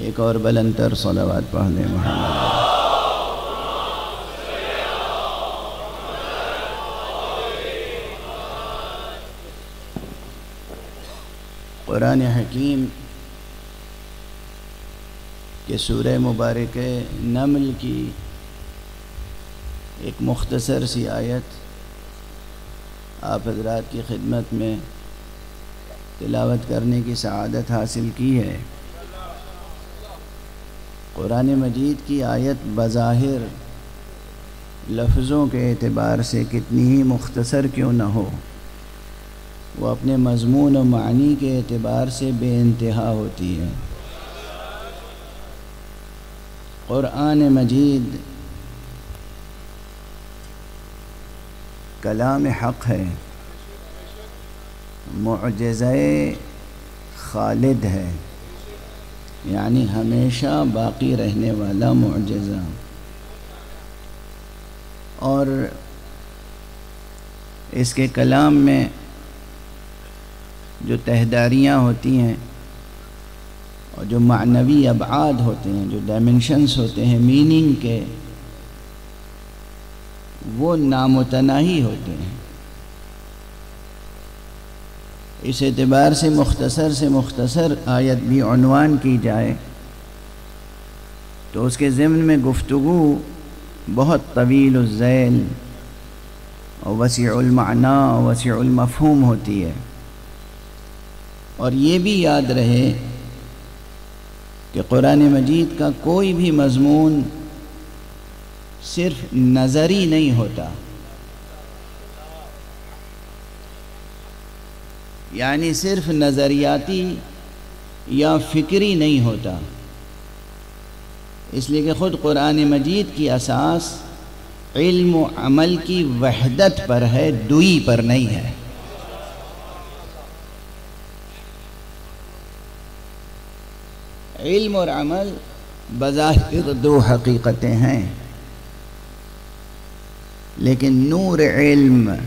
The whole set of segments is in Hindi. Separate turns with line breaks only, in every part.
एक और बुलंदतर सलावत पढ़ लें मोहम्मद। कुरान हकीम के सूरह मुबारक नमल की एक मुख्तसर सी आयत आप हज़रात की खिदमत में तिलावत करने की सआदत हासिल की है। कुरान मजीद की आयत बज़ाहिर लफ्ज़ों के एतबार से कितनी ही मुख्तसर क्यों न हो, वो अपने मज़मून और मानी के एतबार से बेइंतहा होती है। कुरान मजीद कलाम हक़ है, मुअजिज़े खालिद है, यानी हमेशा बाकी रहने वाला मुअजिज़ा। और इसके कलाम में जो तहदारियाँ होती हैं और जो मानवी अबाद होते हैं, जो डायमेंशंस होते हैं मीनिंग के, वो नामुतनाही होते हैं। इस एतबार से मुख्तसर आयत भी उन्वान की जाए तो उसके ज़िम्न में गुफ्तगू बहुत तवील ज़ैल और वसीउल माना और वसीउल मफ़हूम होती है। और ये भी याद रहे कि कुरान मजीद का कोई भी मज़मून सिर्फ नज़री नहीं होता, यानी सिर्फ नज़रियाती या फ़िक्री नहीं होता। इसलिए कि ख़ुद कुरान मजीद की असास इल्म व अमल की वहदत पर है, दुई पर नहीं है। इल्म और अमल बज़ाहिर दो हकीकतें हैं, लेकिन नूर इल्म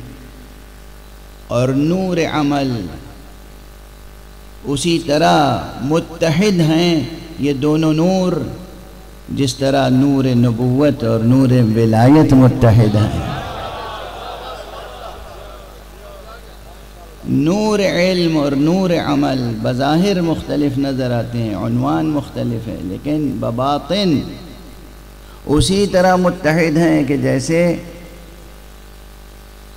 और नूर अमल उसी तरह मुत्तहिद हैं। ये दोनों नूर जिस तरह नूर नबुव्वत और नूर विलायत मुत्तहिद हैं। नूर इल्म और नूर अमल बज़ाहिर मुख्तलिफ नज़र आते हैं, उन्वान मुख्तलिफ है, लेकिन बबातिन उसी तरह मुत्तहिद हैं कि जैसे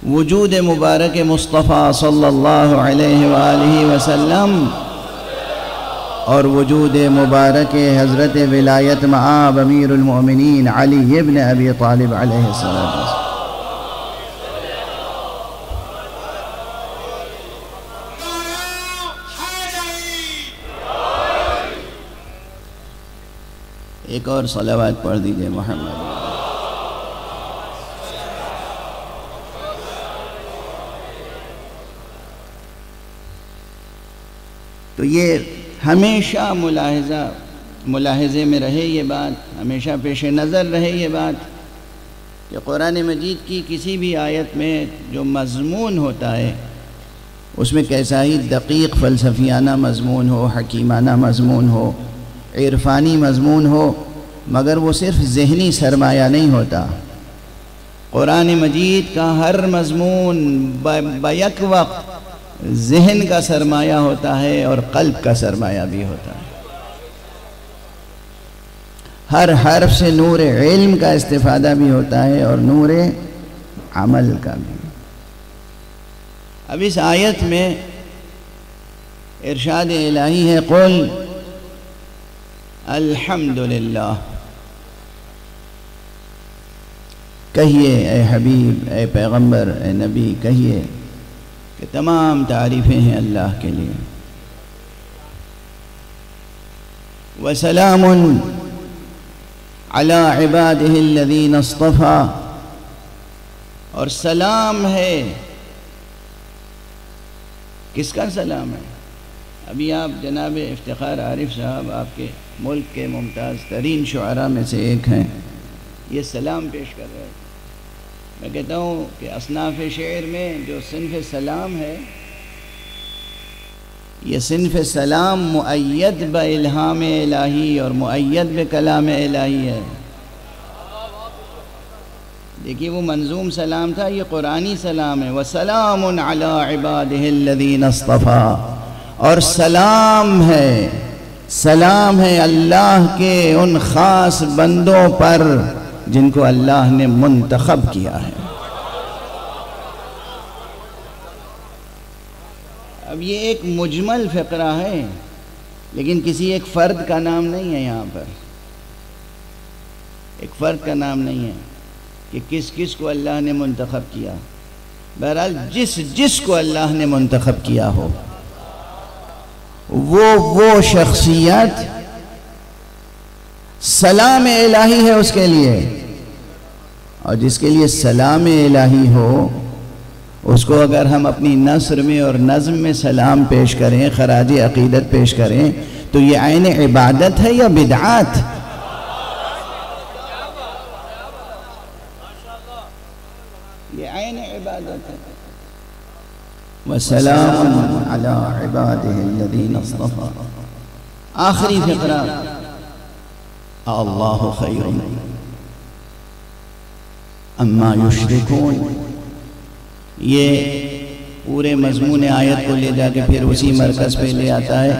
वजूद मुबारक मुस्तफ़ा सल्लल्लाहु अलैहि वसल्लम और वजूद मुबारक हज़रत विलायत मआब अमीरुल मोमिनीन अली इब्न अबी तालिब अलैहिस्सलाम एक और सलावत पढ़ दीजिए मोहम्मद। तो ये हमेशा मुलाहिज़े में रहे ये बात, हमेशा पेश नज़र रहे ये बात कि कुरान मजीद की किसी भी आयत में जो मज़मून होता है उसमें कैसा ही दक़ीक़ फ़लसफ़ियाना मज़मून हो, हकीमाना मज़मून हो, इरफ़ानी मज़मून हो, मगर वो सिर्फ़ ज़हनी सरमाया नहीं होता। कुरान मजीद का हर मज़मून बैक वक्त ज़हन का सरमाया होता है और क़ल्ब का सरमाया भी होता है। हर हर्फ से नूर इल्म का इस्तिफ़ादा भी होता है और नूर अमल का भी। अब इस आयत में इरशाद इलाही है, क़ुल अल्हम्दुलिल्लाह, कहिए ए हबीब, ए पैगंबर, ए नबी, कहिए कि तमाम तारीफ़ें हैं अल्लाह के लिए। व सलामुन अला इबादिहिल्लज़ीना इस्तफ़ा, और सलाम है, किसका सलाम है? अभी आप जनाब इफ्तिखार आरिफ साहब आपके मुल्क के मुमताज़ तरीन शुअरा में से एक हैं, ये सलाम पेश कर रहे थे। मैं कहता हूँ कि असनाफ़ शेर में जो सिन्फ़ सलाम है, ये सिन्फ़ सलाम मुअय्यद ब इल्हाम इलाही और मुअय्यद ब कलाम इलाही है। देखिए वो मंजूम सलाम था, ये कुरानी सलाम है। व सलामुन अला इबादिहिल्लज़ीना इस्तफ़ा, और सलाम है अल्लाह के उन ख़ास बंदों पर जिनको अल्लाह ने मुंतखब किया है। अब ये एक मुजमल फ़िक्रा है, लेकिन किसी एक फ़र्द का नाम नहीं है। यहाँ पर एक फ़र्द का नाम नहीं है कि किस किस को अल्लाह ने मुंतखब किया। बहरहाल जिस को अल्लाह ने मुंतखब किया हो वो शख्सियत सलाम इलाही है उसके लिए, और जिसके लिए सलाम इलाही हो उसको अगर हम अपनी नस्र में और नज़्म में सलाम पेश करें, खराज अक़ीदत पेश करें, तो ये आइन इबादत है या बिदअत? ये आइन इबादत है। वसलामुन अला इबादिहिल्लज़ीना इस्तफ़ा। आखिरी फ़िक्रा, अल्लाहु खैरुन अम्मा युश्रिकून। ये पूरे मज़मून आयत को ले जाके फिर उसी मरकज़ पे ले आता है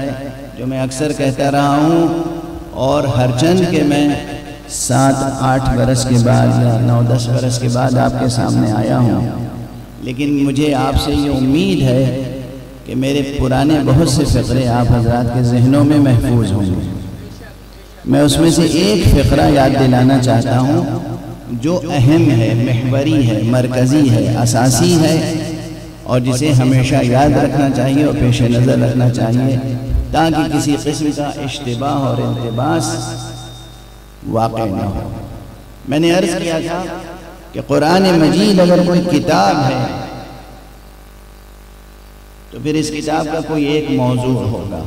जो मैं अक्सर कहता रहा हूँ, और हरचंद के मैं 7-8 बरस के बाद या 9-10 बरस के बाद आपके सामने आया हूँ। लेकिन मुझे आपसे ये उम्मीद है कि मेरे पुराने बहुत से फ़िक्रे आप हज़रात के ज़हनों में महफूज होंगे। मैं उसमें से एक फ़िक्रा याद दिलाना चाहता हूँ जो अहम है, महवरी है, मरकज़ी है, असासी है, और जिसे हमेशा याद रखना चाहिए और पेश नज़र रखना चाहिए, ताकि किसी किस्म का इश्तिबाह और इल्तिबास वाक़ न हो। मैंने अर्ज़ किया था कि कुरान मजीद अगर कोई किताब है तो फिर इस किताब का कोई एक मौजू होगा।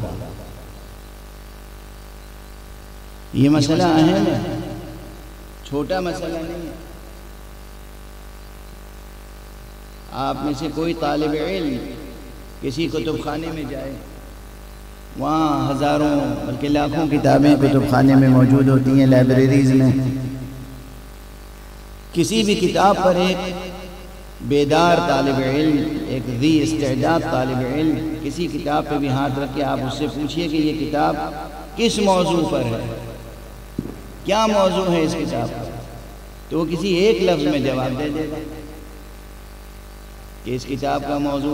ये मसला अहम है, छोटा मसला नहीं है। आप में से कोई तालिब इल्म किसी कुतुबखाने में जाए, वहाँ हज़ारों बल्कि लाखों किताबें कुतुबखाने में मौजूद होती हैं, लाइब्रेरीज़ में। किसी भी किताब पर एक बेदार तालिब इल्म, एक ज़ी इस्तेदाद तालिब इल्म किसी किताब पे भी हाथ रख के आप उससे पूछिए कि ये किताब किस मौजू पर है, क्या मौजू है इस किताब का, तो वो किसी एक लफ्ज़ में जवाब दे देगा कि इस किताब का मौजू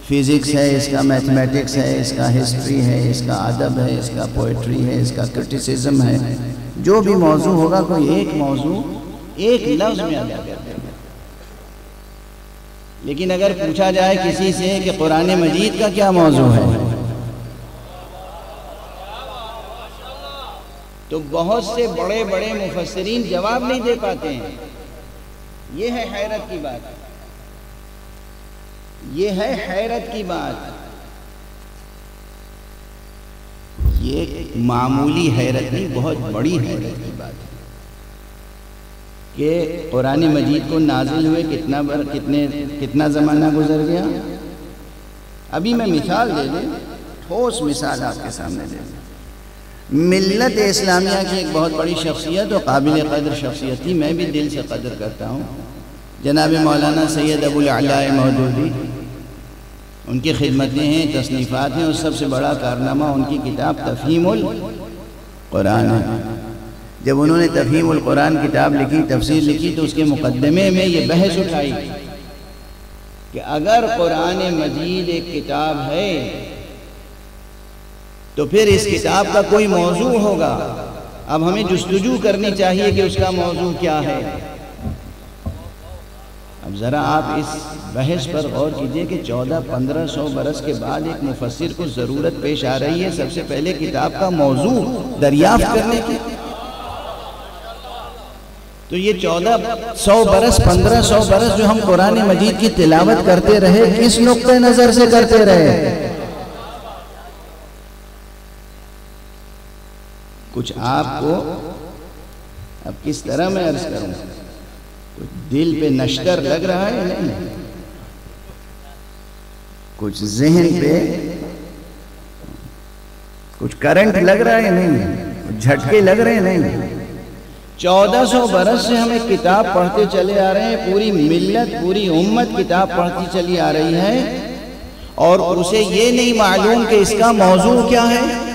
फिज़िक्स है, इसका मैथमेटिक्स है, इसका हिस्ट्री है, इसका अदब है, इसका पोइट्री है, इसका क्रिटिसिज्म है। जो भी मौजू होगा कोई एक मौजू एक लफ्ज़ में अदा कर देगा। लेकिन अगर पूछा जाए किसी से कि कुरान मजीद का क्या मौजू है, तो बहुत से बड़े बड़े मुफस्सिरीन जवाब नहीं दे पाते हैं। ये है हैरत की बात, ये है हैरत की बात। ये मामूली हैरत नहीं, बहुत बड़ी हैरत की बात है कि कुरान मजीद को नाजिल हुए कितना ज़माना गुजर गया। अभी मैं मिसाल दे दूँ, ठोस मिसाल आपके सामने दे दूँ। मिल्लत इस्लामिया की एक बहुत बड़ी शख्सियत और काबिल कदर शख्सियत थी, मैं भी दिल से कदर करता हूँ, जनाब मौलाना सैयद अबुल अला मौदूदी। उनकी खिदमतें हैं, तसनीफ़ात हैं, और सबसे बड़ा कारनामा उनकी किताब तफ़हीमुल कुरान है। जब उन्होंने तफ़हीमुल कुरान किताब लिखी, तफसीर लिखी, तो उसके मुक़द्दमे में ये बहस उठाई कि अगर कुरान मजीद एक किताब है तो फिर इस किताब का कोई मौजू होगा। अब हमें जुस्तजू करनी चाहिए कि उसका मौजू क्या है। अब ज़रा आप इस बहस पर गौर कीजिए कि 1400-1500 बरस के बाद एक मुफस्सिर को ज़रूरत पेश आ रही है सबसे पहले किताब का मौजू दरियाफ्त करने की। तो ये 1400 बरस 1500 बरस जो हम कुरान मजीद की तिलावत करते रहे, किस नुक्ते नज़र से करते रहे? कुछ आपको अब किस तरह मैं अर्ज करूं, कुछ दिल पे नश्तर लग रहा है नहीं, कुछ जहन पे कुछ करंट लग रहा है नहीं, कुछ झटके लग रहे हैं नहीं। 1400 बरस से हम एक किताब पढ़ते चले आ रहे हैं, पूरी मिल्लत पूरी उम्मत किताब पढ़ती चली आ रही है, और उसे ये नहीं मालूम कि इसका मौजू क्या है।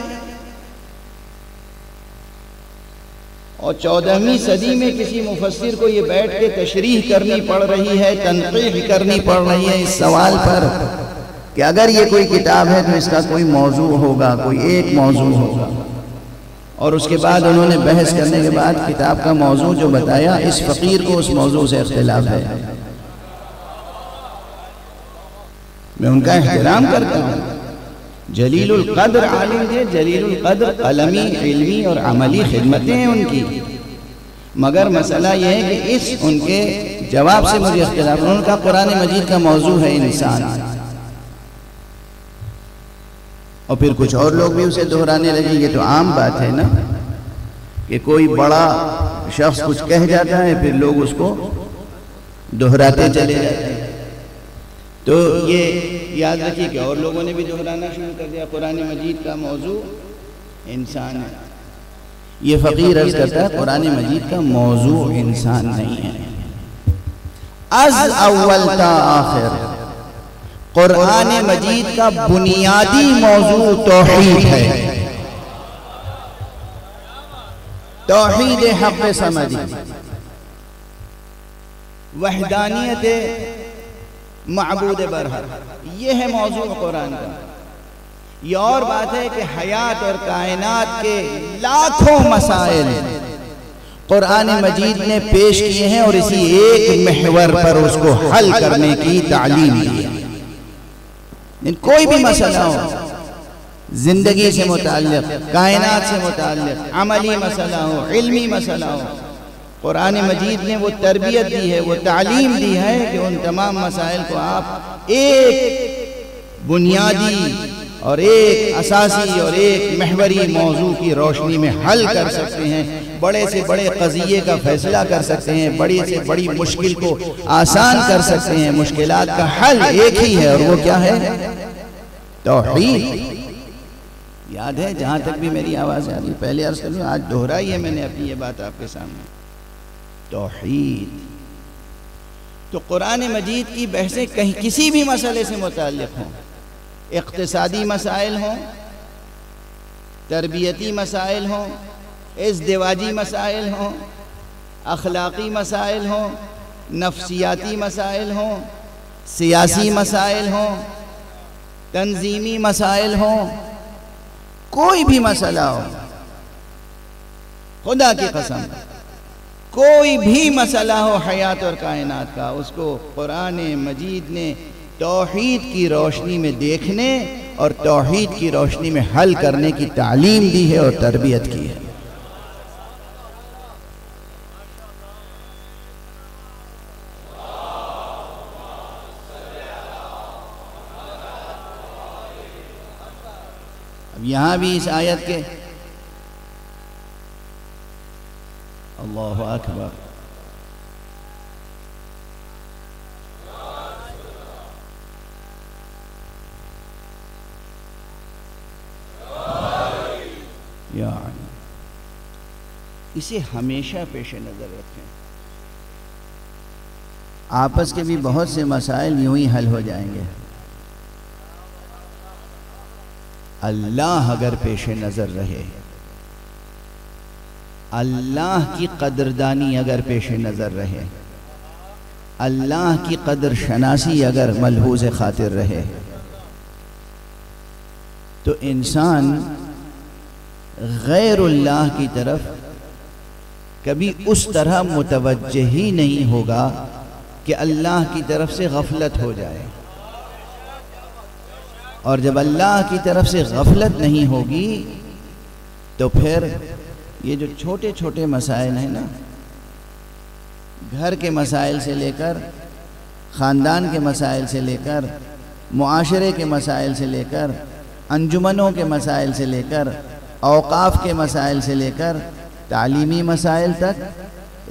और 14वीं सदी में किसी मुफस्सिर को ये बैठ के तशरीह करनी पड़ रही है, तनक़ीह करनी पड़ रही है इस सवाल पर कि अगर ये कोई किताब है तो इसका कोई मौजू होगा, कोई एक मौजू होगा। और उसके बाद उन्होंने बहस करने के बाद किताब का मौजू जो बताया, इस फ़कीर को उस मौजू से इख्तिलाफ है। मैं उनका एहतराम करता हूँ, जलीलुल क़द्र आलिम थे, जलीलुल क़द्र अलमी इल्मी और अमली खिदमतें हैं उनकी। मगर मसला यह है कि इस उनके जवाब से मुझे इख्तिलाफ। उन्होंने कहा कुरान मजीद का मौजू है इंसान, और फिर कुछ और लोग भी उसे दोहराने लगे। ये तो आम बात है ना कि कोई बड़ा शख्स कुछ कह जाता है, फिर लोग उसको दोहराते चले जाते हैं। तो ये याद रखिए कि और लोगों ने भी दोहराना शुरू कर दिया, कुरान मजीद का मौजू इंसान है। ये फ़कीर अर्ज़ करता है कुरान मजीद का मौजू इंसान नहीं है। अज़ अव्वल ता आखिर कुरान मजीद का बुनियादी मौजू तौहीद है, तौहीद हक़ समदी, वहदानियत माबूद बरहक, ये है मौजू कुरान का। ये और बात है कि हयात और कायनात के लाखों मसाइल कुरान मजीद ने पेश किए हैं और इसी एक महवर पर उसको हल करने की तालीम दी है। कोई भी मसला हो, जिंदगी से मुताल्लिक़, कायनात से मुताल्लिक़, अमली मसला हो, इल्मी मसला हो, कुरान मजीद ने वो तरबियत दी है, वो तालीम दी है कि उन तमाम मसाइल को आप एक बुनियादी और एक असासी और एक महवरी मौजू की रोशनी में हल कर सकते हैं। बड़े से बड़े क़ज़िये का फैसला कर सकते हैं, बड़ी से बड़ी मुश्किल को आसान कर सकते हैं। मुश्किलात का हल एक ही है, और वो क्या है? तौहीद। याद है, जहाँ तक भी मेरी आवाज़ आ रही, पहले अर्ज़ करूँ, आज दोहराई है मैंने अपनी ये बात आपके सामने, तौहीद। तो कुरान मजीद की बहसें कहीं किसी भी मसले से मुताल्लिक़ हों, इक़्तिसादी मसाइल हों, तरबियती मसाइल हों, इज़्दिवाजी मसाइल हों, अखलाक़ी मसाइल हों, नफ्सियाती मसाइल हों, सियासी मसाइल हों, तंजीमी मसाइल हों, कोई भी मसला हो, खुदा की कसम कोई भी मसला हो हयात और कायनात का, उसको कुरान मजीद ने तौहीद की रोशनी में देखने और तौहीद की रोशनी में हल करने की तालीम दी है और तरबियत की है। अब यहाँ भी इस आयत के अल्लाहु अकबर, यानी इसे हमेशा पेश नज़र रखें। आपस के भी बहुत से मसाइल यूं ही हल हो जाएंगे। अल्लाह अगर पेश नज़र रहे, अल्लाह की कदरदानी अगर पेश नज़र रहे, अल्लाह की कदर शनासी अगर मलहूज़ खातिर रहे, तो इंसान गैरुल्लाह की तरफ कभी उस तरह मुतवज्जे ही नहीं होगा कि अल्लाह की तरफ से गफलत हो जाए। और जब अल्लाह की तरफ से गफलत नहीं होगी तो फिर ये जो छोटे छोटे मसाइल हैं ना, घर के मसाइल से लेकर, ख़ानदान के मसाइल से लेकर, मुआशरे के मसाइल से लेकर, अंजुमनों के मसाइल से लेकर, औकाफ के मसाइल से लेकर, तालीमी मसाइल तक,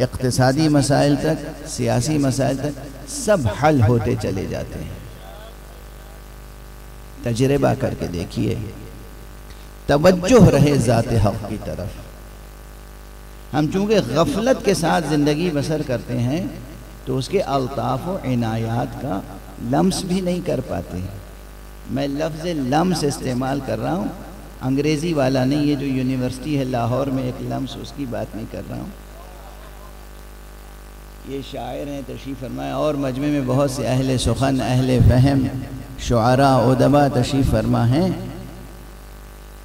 इक़्तिसादी मसाइल तक, सियासी मसाइल तक, सब हल होते चले जाते हैं। तजर्बा करके देखिए, तवज्जुह रहे ज़ाते हक़ की तरफ। हम चूँकि गफलत के साथ ज़िंदगी बसर करते हैं तो उसके अल्ताफ़ व इनायात का लम्स भी नहीं कर पाते। मैं लफ्ज़ लम्स इस्तेमाल कर रहा हूँ, अंग्रेज़ी वाला नहीं। ये जो यूनिवर्सिटी है लाहौर में एक लम्स, उसकी बात नहीं कर रहा हूँ। ये शायर हैं, तशरीफ़ फरमाए, और मजमे में बहुत से अहले सुखन, अहले फ़हम, शुआरा, उदबा तशरीफ़ फरमा हैं।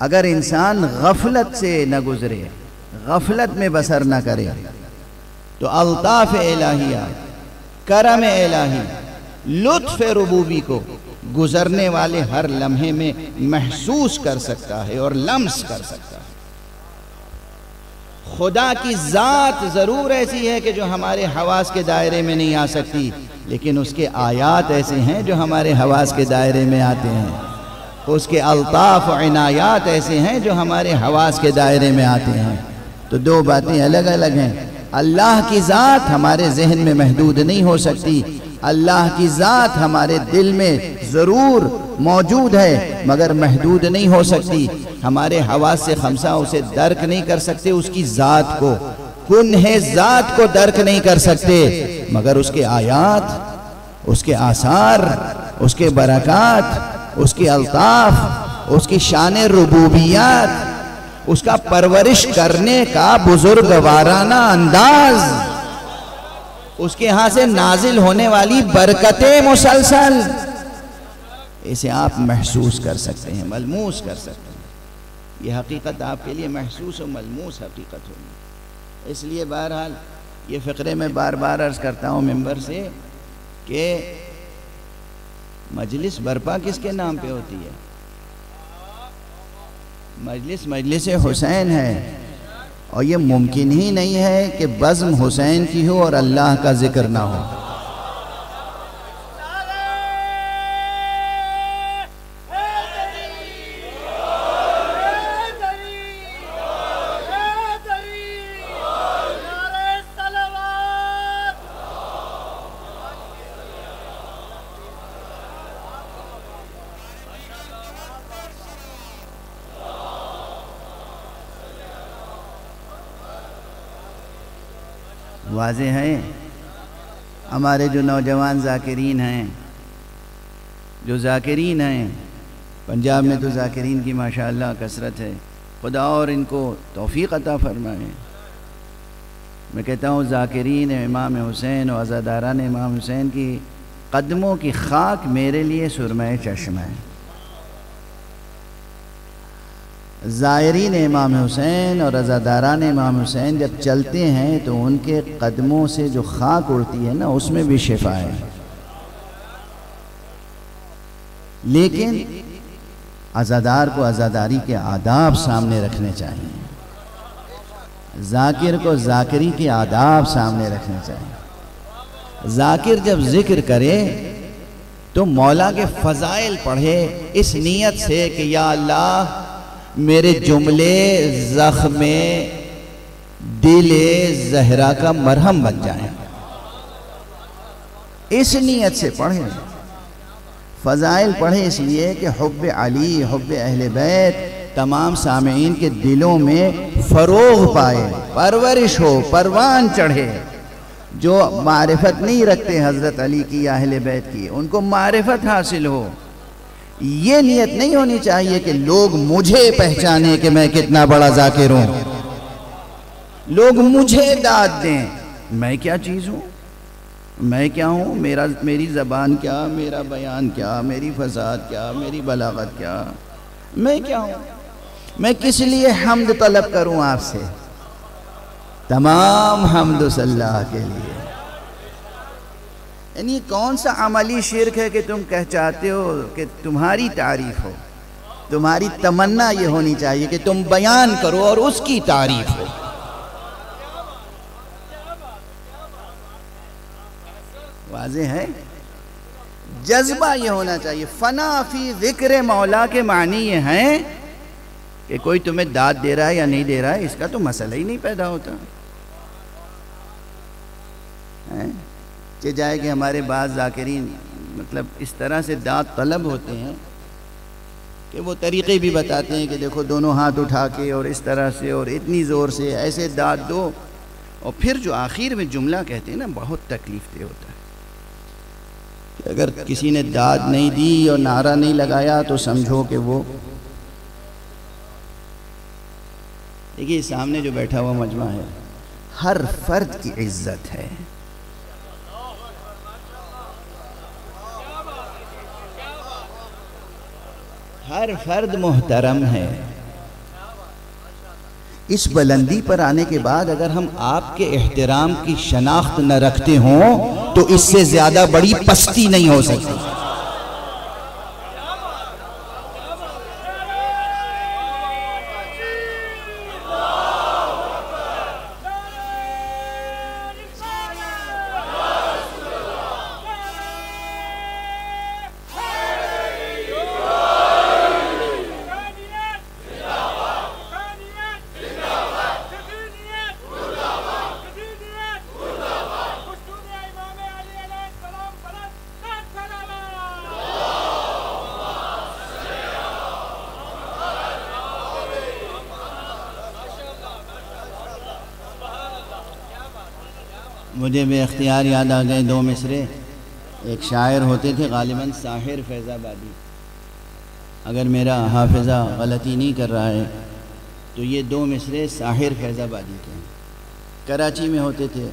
अगर इंसान गफलत से न गुज़रे, गफलत में बसर न करे, तो अल्ताफ़ इलाहिया, करम इलाही, लुत्फ़ रुबूबी को गुज़रने वाले हर लम्हे में महसूस कर सकता है और लम्स कर सकता है। खुदा की ज़ात ज़रूर ऐसी है कि जो हमारे हवास के दायरे में नहीं आ सकती, लेकिन उसके आयात ऐसे हैं जो हमारे हवास के दायरे में आते हैं। उसके अल्ताफ़ और इनायात ऐसे हैं जो हमारे हवास के दायरे में आते हैं। तो दो बातें अलग अलग हैं। अल्लाह की ज़ात हमारे जहन में महदूद नहीं हो सकती। अल्लाह की ज़ात हमारे दिल में ज़रूर मौजूद है मगर महदूद नहीं हो सकती। हमारे हवास से खमसा उसे दर्क नहीं कर सकते, उसकी ज़ात को, कुन्हे ज़ात को दर्क नहीं कर सकते, मगर उसके आयात, उसके आसार, उसके बरक़ात, उसके अल्ताफ़, उसकी शान रुबूबियत, उसका परवरिश करने का बुजुर्गवाराना अंदाज, उसके यहाँ से नाजिल होने वाली बरकतें मुसलसल, इसे आप महसूस कर सकते हैं, मलमूस कर सकते हैं। ये हकीकत आपके लिए महसूस और मलमूस हकीकत होगी। इसलिए बहरहाल ये फ़िक्रे में बार बार अर्ज़ करता हूँ मिंबर से कि मजलिस बर्पा किसके नाम पे होती है? मजलिस मजलिस हुसैन है, और ये मुमकिन ही नहीं है कि बज़्म हुसैन की हो और अल्लाह का जिक्र ना हो। वाज़े हैं हमारे जो नौजवान ज़ाकिरीन हैं, जो ज़ाकिरीन हैं, पंजाब में तो ज़ाकिरीन की माशाअल्लाह कसरत है, खुदा और इनको तौफ़ीक़ अता फरमाए। मैं कहता हूँ ज़ाकिरीन इमाम हुसैन और अज़ादारान इमाम हुसैन की कदमों की खाक मेरे लिए सुरमाए चश्मा है। ज़ायरीन इमाम हुसैन और रज़ादारान इमाम हुसैन जब चलते हैं तो उनके कदमों से जो खाक उड़ती है ना, उसमें भी शिफा है। लेकिन अज़ादार को अज़ादारी के आदाब सामने रखने चाहिए, ज़ाकिर को ज़ाकिरी के आदाब सामने रखने चाहिए। ज़ाकिर जब ज़िक्र करे तो मौला के फ़ज़ाइल पढ़े इस नीयत से कि या अल्लाह मेरे जुमले ज़ख्मे दिले ज़हरा का मरहम बन जाएं। इस नीयत से पढ़ें। फ़ज़ाइल पढ़े इसलिए कि हुब्बे अली, हुब्बे अहले बैत तमाम सामीईन के दिलों में फ़रोग़ पाए, परवरिश हो, परवान चढ़े। जो मारिफत नहीं रखते हज़रत अली की या अहले बैत की, उनको मारिफत हासिल हो। ये नीयत नहीं होनी चाहिए कि लोग मुझे पहचाने कि मैं कितना बड़ा ज़ाकिर हूँ, लोग मुझे दाद दें। मैं क्या चीज़ हूँ, मैं क्या हूँ, मेरी ज़बान क्या, मेरा बयान क्या, मेरी फसाद क्या, मेरी बलागत क्या, मैं क्या हूँ। मैं किस लिए हम्द तलब करूँ आपसे? तमाम हम्द सल्लाह के लिए। यानी कौन सा अमली शिर्क है कि तुम कह चाहते हो कि तुम्हारी तारीफ हो? तुम्हारी तमन्ना ये होनी चाहिए कि तुम बयान करो और उसकी तारीफ हो। वाज़े है? जज्बा ये होना चाहिए। फना फी ज़िक्र मौला के मानी ये हैं कि कोई तुम्हें दाद दे रहा है या नहीं दे रहा है, इसका तो मसला ही नहीं पैदा होता है। कि जाए कि हमारे बाज़ ज़ाकिरीन मतलब इस तरह से दाद तलब होते हैं कि वो तरीक़े भी बताते हैं कि देखो दोनों हाथ उठा के और इस तरह से और इतनी ज़ोर से ऐसे दाद दो, और फिर जो आखिर में जुमला कहते हैं ना, बहुत तकलीफ़ दे होता है। अगर किसी ने दाद नहीं दी और नारा नहीं लगाया तो समझो कि वो, देखिए सामने जो बैठा हुआ मजमा है, हर फर्द की इज्जत है। हर फर्द मोहतरम है। इस बुलंदी पर आने के बाद अगर हम आपके एहतराम की शनाख्त न रखते हों तो इससे ज्यादा बड़ी पस्ती नहीं हो सकती। मुझे बेख्तियार याद आ गए दो मिसरे। एक शायर होते थे गालिबन साहिर फैज़ाबादी, अगर मेरा हाफिज़ा गलती नहीं कर रहा है तो ये दो मिसरे साहिर फैज़ाबादी के कराची में होते थे।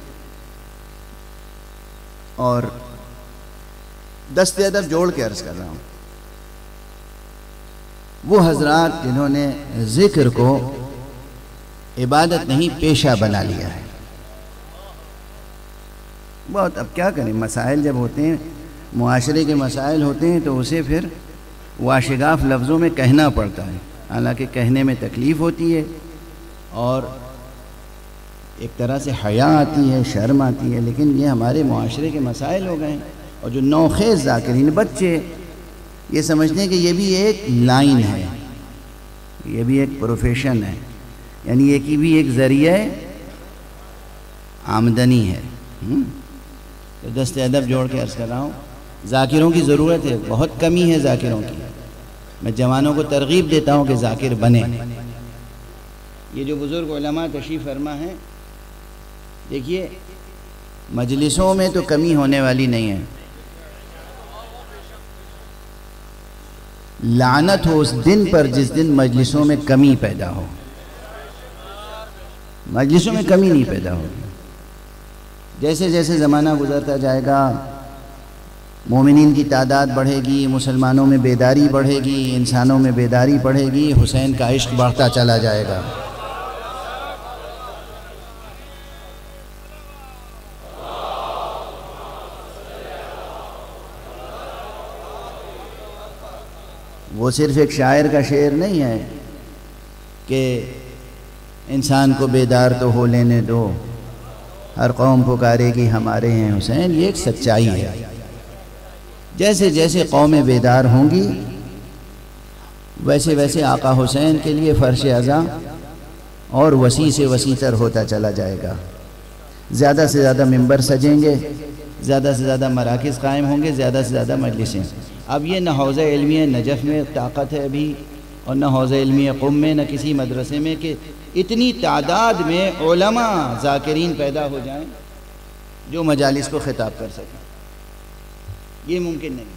और दस्ते अदब जोड़ के अर्ज़ कर रहा हूँ, वो हजरात जिन्होंने ज़िक्र को इबादत नहीं पेशा बना लिया है। बहुत, अब क्या करें, मसाइल जब होते हैं, मुआशरे के मसाइल होते हैं तो उसे फिर वाशिगाफ लफ्ज़ों में कहना पड़ता है। हालांकि कहने में तकलीफ़ होती है और एक तरह से हया आती है, शर्म आती है, लेकिन ये हमारे मुआशरे के मसाइल हो गए। और जो नौखेज़ ज़ाकिरीन बच्चे ये समझते हैं कि ये भी एक लाइन है, ये भी एक प्रोफेशन है, यानी ये की भी एक ज़रिया आमदनी है। तो दस्ते अदब जोड़ के अर्ज़ कर रहा हूँ, ज़ाकिरों की ज़रूरत है, बहुत कमी है ज़ाकिरों की। मैं जवानों को तरगीब देता हूँ कि ज़ाकिर बने। ये जो बुज़ुर्ग उलमा तशरीफ़ फरमा है, देखिए मजलिसों में तो कमी होने वाली नहीं है। लानत हो उस दिन पर जिस दिन मजलिसों में कमी पैदा हो। मजलिसों में कमी नहीं पैदा होगी। जैसे जैसे ज़माना गुज़रता जाएगा, मोमिनीन की तादाद बढ़ेगी, मुसलमानों में बेदारी बढ़ेगी, इंसानों में बेदारी बढ़ेगी, हुसैन का इश्क बढ़ता चला जाएगा। वो सिर्फ एक शायर का शेर नहीं है कि इंसान को बेदार तो हो लेने दो, हर कौम पुकारेगी हमारे हैं हुसैन। ये एक सच्चाई है। जैसे जैसे कौमें बेदार होंगी वैसे वैसे आका हुसैन के लिए फ़र्श अज़ा और वसी से वसीतर होता चला जाएगा। ज़्यादा से ज़्यादा मिंबर सजेंगे, ज़्यादा से ज़्यादा मराकिज़ कायम होंगे, ज़्यादा से ज़्यादा मजलिसें। अब ये न हौज़ा इल्मिया नजफ़ में ताकत है अभी, और न हौज़ा इल्मिया क़ुम में, न किसी मदरसे में कि इतनी तादाद में उलमा ज़ाकिरीन पैदा हो जाएं जो मजालिस को ख़िताब कर सकें। ये मुमकिन नहीं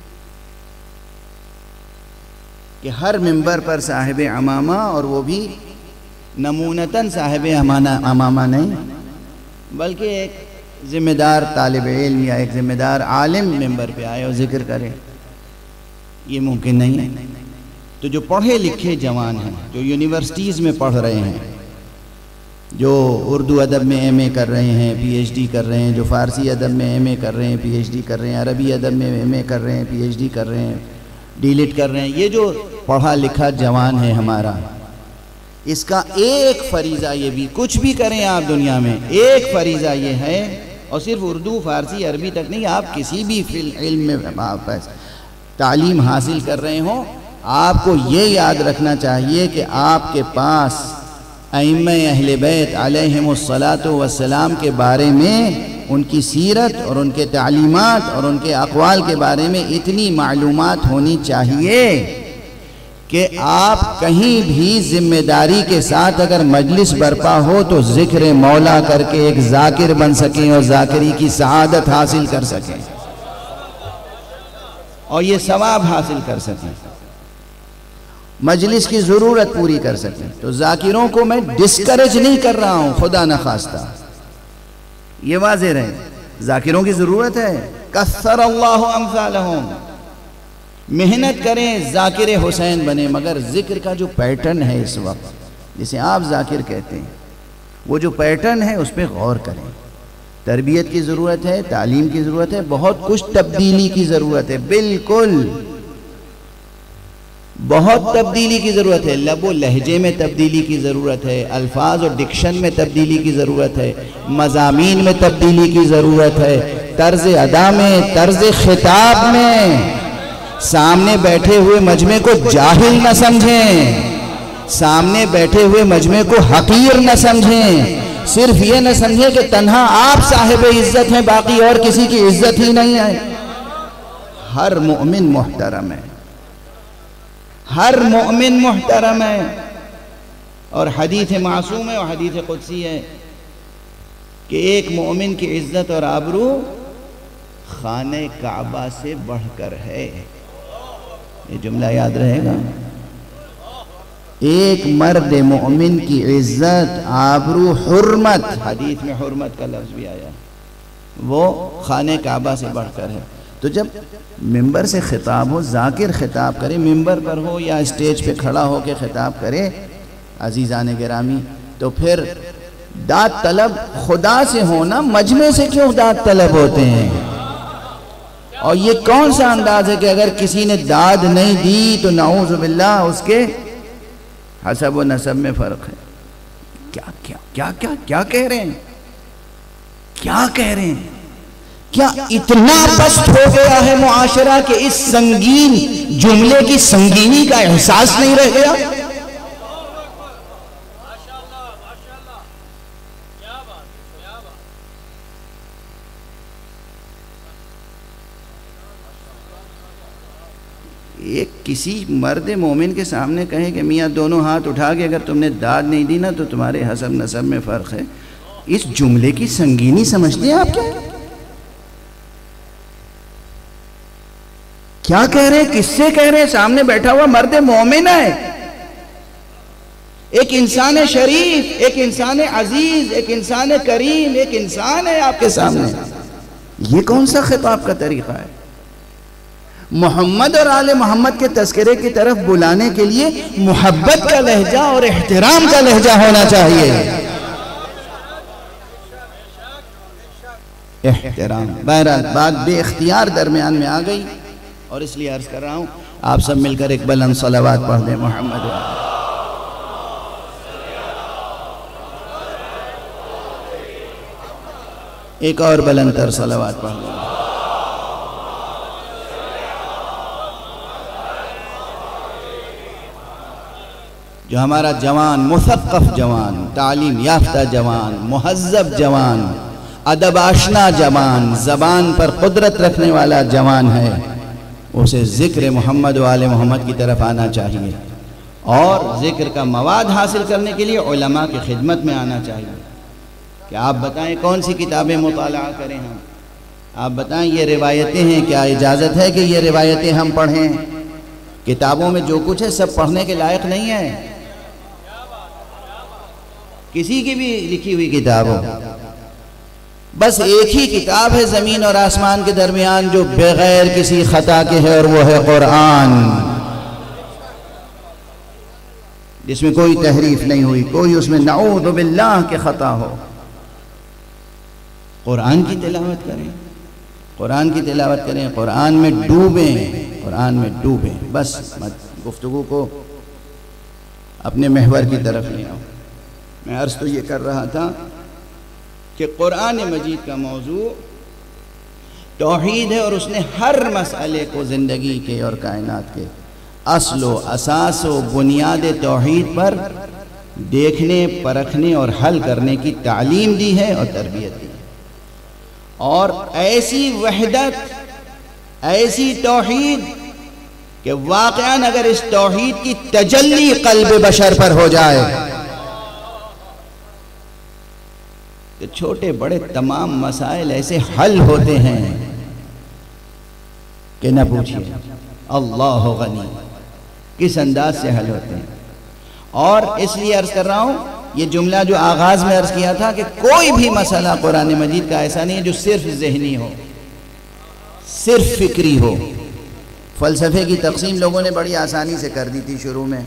कि हर मिंबर पर साहिब अमामा, और वो भी नमूनतन साहिब अमामा नहीं, बल्कि एक ज़िम्मेदार तालिब इल्म या एक ज़िम्मेदार आलिम मिंबर पे आए और ज़िक्र करे, ये मुमकिन नहीं है। तो जो पढ़े लिखे जवान हैं, जो यूनिवर्सिटीज़ में पढ़ रहे हैं, जो उर्दू अदब में एमए कर रहे हैं, पीएचडी कर रहे हैं, जो फ़ारसी अदब में एमए कर रहे हैं, पीएचडी कर रहे हैं, अरबी अदब में एमए कर रहे हैं, पीएचडी कर रहे हैं, डीलिट कर रहे हैं, ये जो पढ़ा लिखा जवान है हमारा, इसका एक फ़रीज़ा ये भी, कुछ भी करें आप दुनिया में, एक फ़रीज़ा ये है, और सिर्फ उर्दू फ़ारसी अरबी तक नहीं, आप किसी भी इल्म में आप तालीम हासिल कर रहे हों, आपको ये याद रखना चाहिए कि आपके पास अइम्मा अहले बैत अलैहिमुस्सलातु वस्सलाम के बारे में, उनकी सीरत और उनके तालीमात और उनके अक़वाल के बारे में इतनी मालूमात होनी चाहिए कि आप कहीं भी ज़िम्मेदारी के साथ अगर मजलिस बरपा हो तो ज़िक्र मौला करके एक ज़ाकिर बन सकें और ज़ाकिरी की सआदत हासिल कर सकें और ये सवाब हासिल कर सकें, मजलिस की ज़रूरत पूरी कर सकें। तो ज़ाकिरों को मैं डिस्करेज नहीं कर रहा हूँ, खुदा न खास्ता, ये वाज़ेह रहे, ज़ाकिरों की ज़रूरत है। कस्सर अल्लाहु अम्सालहुम, मेहनत करें, ज़ाकिर हुसैन बने, मगर ज़िक्र का जो पैटर्न है इस वक्त, जिसे आप ज़ाकिर कहते हैं, वो जो पैटर्न है उस पर गौर करें। तरबियत की ज़रूरत है, तालीम की ज़रूरत है, बहुत कुछ तब्दीली की ज़रूरत है, बिल्कुल बहुत तब्दीली की ज़रूरत है। लबो लहजे में तब्दीली की ज़रूरत है, अल्फाज और डिक्शन में तब्दीली की ज़रूरत है, मज़ामीन में तब्दीली की ज़रूरत है, तर्ज़ अदा में, तर्ज़ खिताब में। सामने बैठे हुए मजमे को जाहिल न समझें, सामने बैठे हुए मजमे को हकीर न समझें, सिर्फ ये न समझें कि तन्हा आप साहिब इज्जत हैं, बाकी और किसी की इज्जत ही नहीं है। हर मोमिन मुहतरम है, हर मोमिन मुहतरम है। और हदीस मासूम है और हदीस कुदसी है कि एक मोमिन की इज्जत और आबरू खाने काबा से बढ़कर है। ये जुमला याद रहेगा। एक मर्द मोमिन की इज्जत, आबरू, हुर्मत, हदीस में हुर्मत का लफ्ज़ भी आया, वो खाने काबा से बढ़कर है। तो जब मिंबर से खिताब हो, ज़ाकिर खिताब करे, मिंबर पर हो या स्टेज पे खड़ा हो के खिताब करे, अजीज़ान गिरामी, तो फिर दाद तलब खुदा से होना, मजमे से क्यों दाद तलब होते हैं? और ये कौन सा अंदाज है कि अगर किसी ने दाद नहीं दी तो नाऊज़ बिल्लाह उसके हसब व नसब में फ़र्क है। क्या क्या क्या क्या क्या कह रहे हैं, क्या कह रहे हैं? क्या इतना पस्त हो गया है मुआशरा कि इस संगीन जुमले की संगीनी का एहसास नहीं रह गया? एक किसी मर्द मोमिन के सामने कहे कि मियाँ दोनों हाथ उठा के अगर तुमने दाद नहीं दी ना तो तुम्हारे हसब नसब में फ़र्क है, इस जुमले की संगीनी समझते हैं आप? क्या कह रहे हैं, किससे कह रहे हैं? सामने बैठा हुआ मर्द मोमिन है, एक इंसान शरीफ, एक इंसान अजीज, एक इंसान करीम, एक इंसान है आपके सामने। ये कौन सा खिताब का तरीका है? मोहम्मद और आले मोहम्मद के तस्करे की तरफ बुलाने के लिए मोहब्बत का लहजा और एहतराम का लहजा होना चाहिए। एहतराम। बहरहाल बात बेख्तियार दरमियान में आ गई और इसलिए अर्ज कर रहा हूं, आप सब मिलकर एक बुलंद सलावत पढ़ दें मोहम्मद। एक और बुलंदतर सलावत पढ़ दें। जो हमारा जवान, मुसक़्क़फ़ जवान, तालीम याफ्ता जवान, मुहज़्ज़ब जवान, अदब आशना जवान, ज़बान पर कुदरत रखने वाला जवान है, उसे ज़िक्र मोहम्मद व आले मोहम्मद की तरफ आना चाहिए और ज़िक्र का मवाद हासिल करने के लिए उलमा की खिदमत में आना चाहिए। कि आप बताएं कौन सी किताबें मुताला करें हम, आप बताएं ये रिवायतें हैं, क्या इजाज़त है कि ये रिवायतें हम पढ़ें? किताबों में जो कुछ है सब पढ़ने के लायक नहीं है, किसी की भी लिखी हुई किताब हो। बस एक ही किताब है ज़मीन और आसमान के दरमियान जो बगैर किसी खता के है, और वो है कुरान, जिसमें कोई तहरीफ नहीं हुई, कोई उसमें नऊज़ु बिल्लाह के खता हो। कुरान की तिलावत करें, कुरान की तिलावत करें, कुरान में डूबें, कुरान में डूबें। बस गुफ्तगू को अपने महवर की तरफ ले आओ। मैं अर्ज़ तो ये कर रहा था कि कुरान मजीद का मौजू तौहीद है और उसने हर मसले को ज़िंदगी के और कायनात के अस्लो असास व बुनियाद तौहीद पर देखने, परखने और हल करने की तालीम दी है और तरबियत दी है। और ऐसी वहदत, ऐसी तौहीद कि वाक़अन अगर इस तौहीद की तजल्ली क़ल्ब बशर पर हो जाए तो छोटे बड़े तमाम मसाइल ऐसे हल होते हैं कि न पूछिए। अल्लाह गनी, किस अंदाज से हल होते हैं। और इसलिए अर्ज़ कर रहा हूँ, ये जुमला जो आगाज़ में अर्ज़ किया था कि कोई भी मसला कुरान मजीद का ऐसा नहीं है जो सिर्फ ज़हनी हो, सिर्फ फ़िक्री हो। फ़लसफ़े की तक़सीम लोगों ने बड़ी आसानी से कर दी थी शुरू में,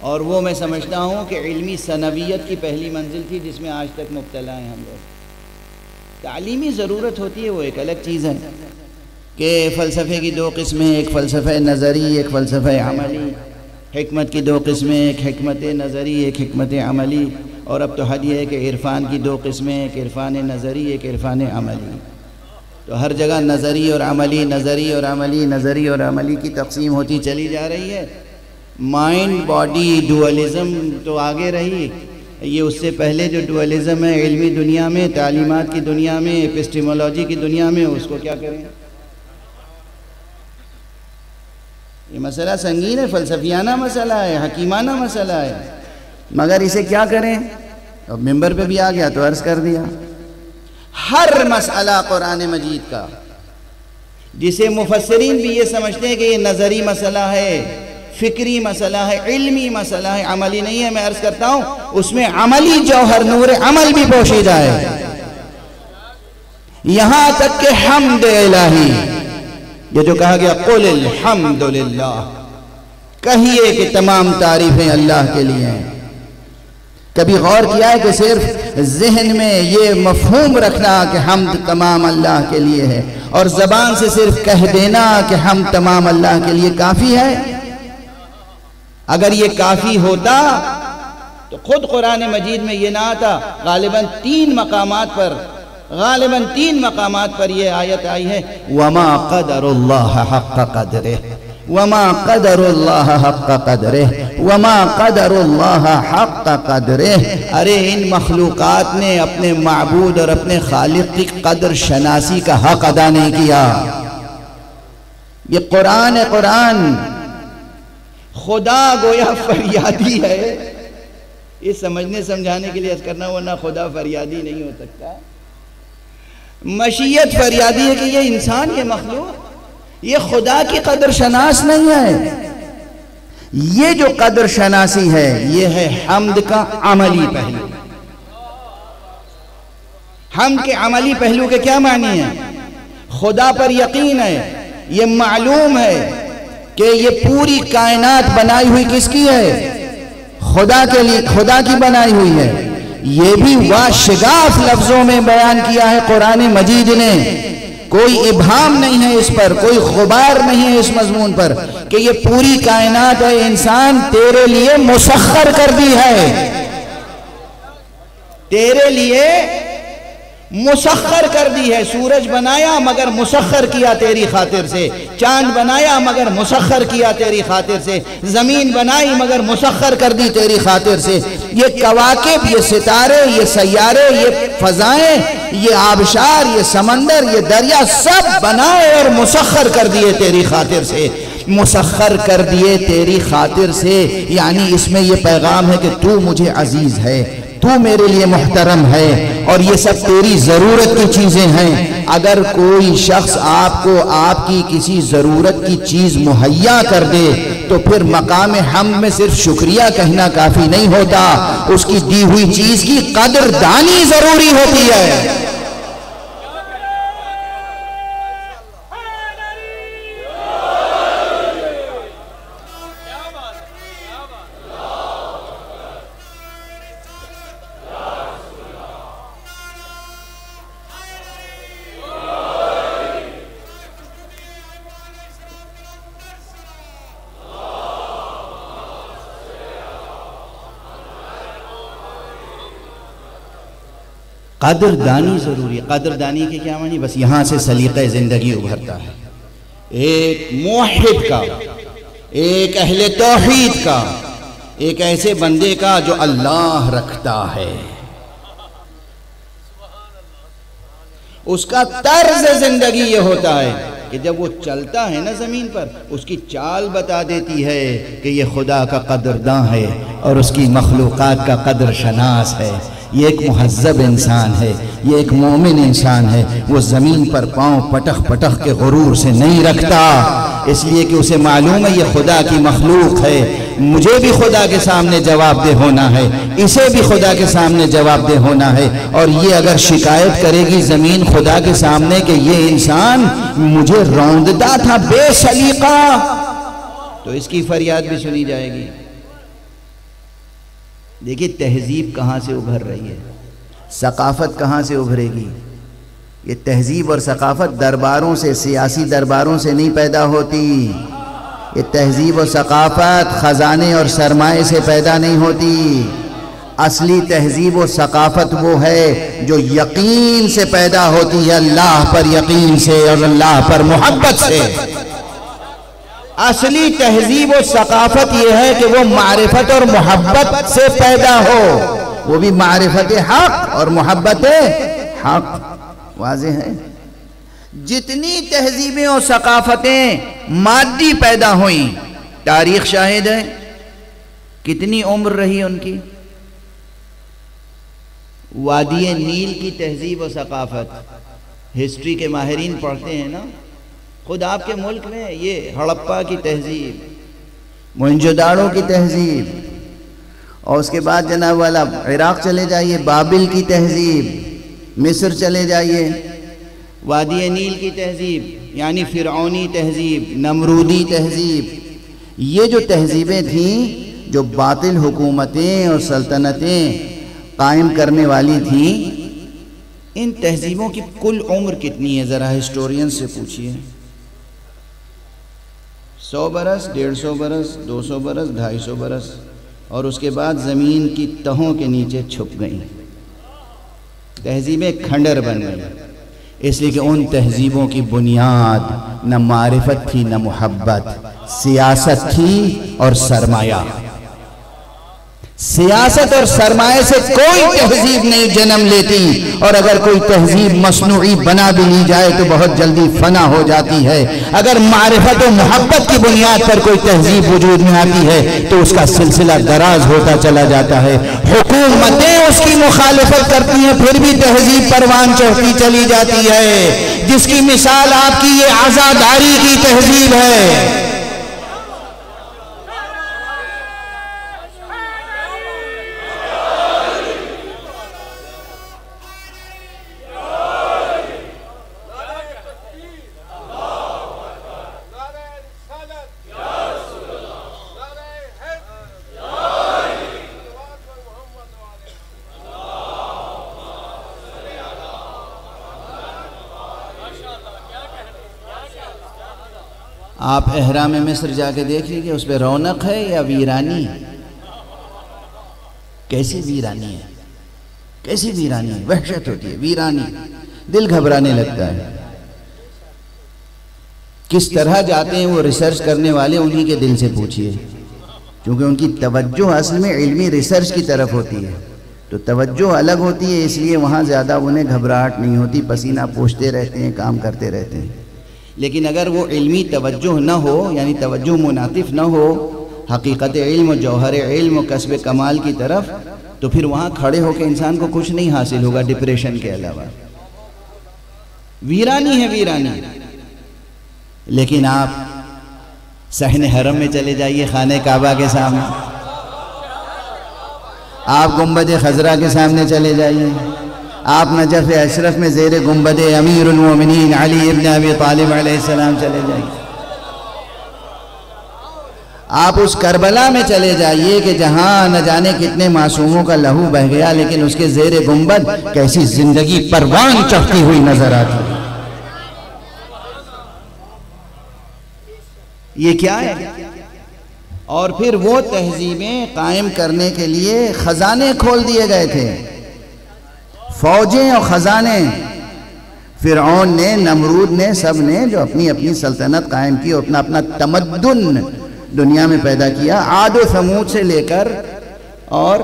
और वो मैं समझता हूँ कि इल्मी सनवियत की पहली मंजिल थी जिसमें आज तक मुब्तला हैं हम लोग। तालीमी ज़रूरत होती है, वो एक अलग चीज़ है कि फ़लसफ़े की दो किस्में, एक फ़लसफ़े नज़री, एक फ़लसफ़े अमली। हिकमत की दो किस्में, एक हिकमत नज़री, एक हिकमत अमली। और अब तो हद ये है कि इरफ़ान की दो किस्में, एक इरफ़ान नज़री, एक इरफ़ान अमली। तो हर जगह नज़री और अमली, नज़री और अमली, नज़री और अमली की तक़सीम होती चली जा रही है। माइंड बॉडी डुअलिज़म तो आगे रही, ये उससे पहले जो डुअलिज़म है इल्मी दुनिया में, तालीमात की दुनिया में, एपिस्टेमोलॉजी की दुनिया में, उसको क्या करें? ये मसला संगीन है, फ़लसफियाना मसला है, हकीमाना मसला है, मगर इसे क्या करें? अब मिंबर पे भी आ गया तो अर्ज़ कर दिया। हर मसला कुरान मजीद का जिसे मुफस्सिरीन भी ये समझते हैं कि ये नज़री मसला है, फ़िक्री मसला है, इल्मी मसला है, अमली नहीं है, मैं अर्ज़ करता हूँ उसमें अमली जौहर नूर अमल भी पोशीदा है। यहाँ तक कि हम्द इलाही, ये जो कहा गया कुल अल्हम्दुलिल्लाह, कहिए कि तमाम तारीफ़ें अल्लाह के लिए हैं। कभी गौर किया है कि सिर्फ ज़हन में ये मफ़हूम रखना कि हम्द तमाम अल्लाह के लिए है और ज़बान से सिर्फ कह देना कि हम तमाम अल्लाह के लिए काफ़ी है? अगर ये काफ़ी होता तो खुद कुरान मजीद में ये ना आता। गालिबन तीन मकामात पर ये आयत आई है, वमा क़दरुल्लाह हक़्क़ क़द्रिह, वमा क़दरुल्लाह हक़्क़ क़द्रिह, वमा क़दरुल्लाह हक़्क़ क़द्रिह। अरे इन मखलूक़ात ने अपने माबूद और अपने खालिक की कदर शनासी का हक अदा नहीं किया। ये कुरान है, कुरान खुदा गोया फरियादी है। ये समझने समझाने के लिए अर्ज़ करना, वरना खुदा फरियादी नहीं हो सकता। मशीयत फरियादी है कि ये इंसान, ये मखलूक, ये खुदा की कदर शनास नहीं है। ये जो कदर शनासी है ये है हम्द का अमली पहलू। हम्द के अमली पहलू के क्या मानी है? खुदा पर यकीन है, ये मालूम है कि ये पूरी कायनात बनाई हुई किसकी है? खुदा के लिए, खुदा की बनाई हुई है। ये भी वाशिगाफ लफ्जों में बयान किया है कुरान मजीद ने। कोई इबहाम नहीं है इस पर, कोई गुबार नहीं है इस मजमून पर कि ये पूरी कायनात है इंसान तेरे लिए मुसख्खर कर दी है, तेरे लिए मुसख्खर कर दी है। सूरज बनाया मगर मुसख्खर किया तेरी खातिर से, चांद बनाया मगर मुसख्खर किया तेरी खातिर से, ज़मीन बनाई मगर मुसख्खर कर दी तेरी खातिर से। ये कवाकिब, ये सितारे, ये सैयारे, ये फ़ज़ाएँ, ये आबशार, ये समंदर, ये दरिया सब बनाए और मुसख्खर कर दिए तेरी खातिर से, मुसख्खर कर दिए तेरी खातिर से। यानी इसमें यह पैगाम है कि तू मुझे अजीज़ है, तू मेरे लिए मुहतरम है और ये सब तेरी ज़रूरत की चीज़ें हैं। अगर कोई शख्स आपको आपकी किसी ज़रूरत की चीज़ मुहैया कर दे तो फिर मकाम हम में सिर्फ शुक्रिया कहना काफ़ी नहीं होता, उसकी दी हुई चीज़ की कदरदानी ज़रूरी होती है। कदरदानी ज़रूरी है। कदरदानी के क्या मानी? बस यहाँ से सलीक़े ज़िंदगी उभरता है। एक मुवहिद का, एक अहले तौहीद का, एक ऐसे बंदे का जो अल्लाह रखता है, उसका तर्ज ज़िंदगी ये होता है कि जब वो चलता है ना ज़मीन पर, उसकी चाल बता देती है कि ये खुदा का कदरदां है और उसकी मखलूक़ात का कदर शनास है। ये एक मुहज़्ज़ब इंसान है, ये एक मोमिन इंसान है। वो ज़मीन पर पाँव पटख पटख के गुरूर से नहीं रखता, इसलिए कि उसे मालूम है ये खुदा की मखलूक है, मुझे भी खुदा के सामने जवाबदेह होना है, इसे भी खुदा के सामने जवाबदेह होना है। और ये अगर शिकायत करेगी ज़मीन खुदा के सामने कि ये इंसान मुझे रौंदता था बेसलीका, तो इसकी फरियाद भी सुनी जाएगी। देखिए तहजीब कहाँ से उभर रही है, सकाफ़त कहाँ से उभरेगी। ये तहजीब और सकाफ़त दरबारों से, सियासी दरबारों से नहीं पैदा होती। ये तहजीब और सकाफ़त ख़जाने और सरमाए से पैदा नहीं होती। असली तहजीब और सकाफ़त वो है जो यकीन से पैदा होती है, अल्लाह पर यकीन से और अल्लाह पर मोहब्बत से। असली तहजीब और सकाफ़त यह है कि वो मारिफत और मोहब्बत से पैदा हो, वो भी मारिफत हक और मोहब्बत हक। वाज़ेह है, जितनी तहजीबें और सकाफ़तें मादी पैदा हुई, तारीख़ शाहिद है कितनी उम्र रही उनकी। वादी नील की तहजीब और सकाफ़त हिस्ट्री के माहिरीन पढ़ते हैं ना, खुद आपके मुल्क में ये हड़प्पा की तहजीब, मोहनजोदाड़ो की तहजीब, और उसके बाद जनाब वाला इराक़ चले जाइए, बाबिल की तहजीब, मिस्र चले जाइए, वादी नील की तहजीब यानी फ़िरऔनी तहजीब, नमरूदी तहजीब। ये जो तहजीबें थीं जो बातिल हुकूमतें और सल्तनतें कायम करने वाली थीं, इन तहजीबों की कुल उम्र कितनी है ज़रा हिस्टोरियन से पूछिए। 100 बरस, 150 बरस, 200 बरस, 250 बरस, और उसके बाद ज़मीन की तहों के नीचे छुप गईं, तहजीबें खंडर बन गई। इसलिए कि उन तहजीबों की बुनियाद न मारिफत थी न मोहब्बत, सियासत थी और सरमाया। सियासत और सरमाए से कोई तहजीब नहीं जन्म लेती, और अगर कोई तहजीब मसनूई बना भी ली जाए तो बहुत जल्दी फना हो जाती है। अगर मारिफत और मोहब्बत की बुनियाद पर कोई तहजीब वजूद में आती है तो उसका सिलसिला दराज होता चला जाता है। हुकूमतें उसकी मुखालिफत करती हैं, फिर भी तहजीब परवान चढ़ती चली जाती है, जिसकी मिसाल आपकी ये आज़ादारी की तहजीब है। आप एहराम मिस्र जाके देख लीजिए, उस पर रौनक है या वीरानी? कैसी वीरानी है? कैसी वीरानी, वहशत होती है, वीरानी, दिल घबराने लगता है। किस तरह जाते हैं वो रिसर्च करने वाले, उन्हीं के दिल से पूछिए, क्योंकि उनकी तवज्जो असल में इल्मी रिसर्च की तरफ होती है, तो तवज्जो अलग होती है, इसलिए वहाँ ज़्यादा उन्हें घबराहट नहीं होती, पसीना पोंछते रहते हैं, काम करते रहते हैं। लेकिन अगर वो इल्मी तवज्जो न हो, यानी तवज्जो मुनातिफ न हो हकीकत इल्म, जौहर इल्म, कस्ब कमाल की तरफ, तो फिर वहाँ खड़े होकर इंसान को कुछ नहीं हासिल होगा डिप्रेशन के अलावा। वीरानी है वीरानी। लेकिन आप सहन हरम में चले जाइए, खाने काबा के सामने, आप गुंबद खजरा के सामने चले जाइए, आप नजफ अशरफ में ज़ेर गुंबद अमीरुल मोमिनीन अली इब्न अबी तालिब अलैहिस्सलाम चले जाइए, आप उस करबला में चले जाइए कि जहां न जाने कितने मासूमों का लहू बह गया, लेकिन उसके ज़ेर गुंबद कैसी जिंदगी परवान चढ़ती हुई नजर आती है। ये क्या है? और फिर वो तहजीबें कायम करने के लिए खजाने खोल दिए गए थे, फौजें और खजाने। फिरऔन ने, नमरूद ने, सब ने जो अपनी अपनी सल्तनत कायम की और अपना अपना तमद्दुन दुनिया में पैदा किया, आद और समूद से लेकर, और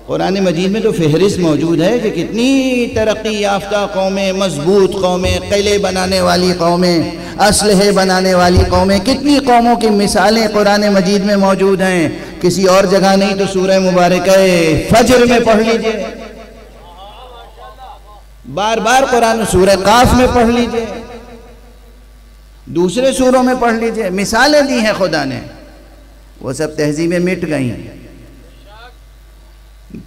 कुरान मजीद में तो फहरिस्त मौजूद है कि कितनी तरक्की याफ्ता कौमें, मजबूत कौमें, किले बनाने वाली कौमें, असलहे बनाने वाली कौमें, कितनी कौमों की मिसालें कुरान मजीद में मौजूद हैं। किसी और जगह नहीं तो सूरह मुबारक फज्र में पढ़ लीजिए, बार बार कुरान सूरह काफ में पढ़ लीजिए, दूसरे सूरों में पढ़ लीजिए, मिसालें दी हैं खुदा ने। वो सब तहजीबें मिट गई,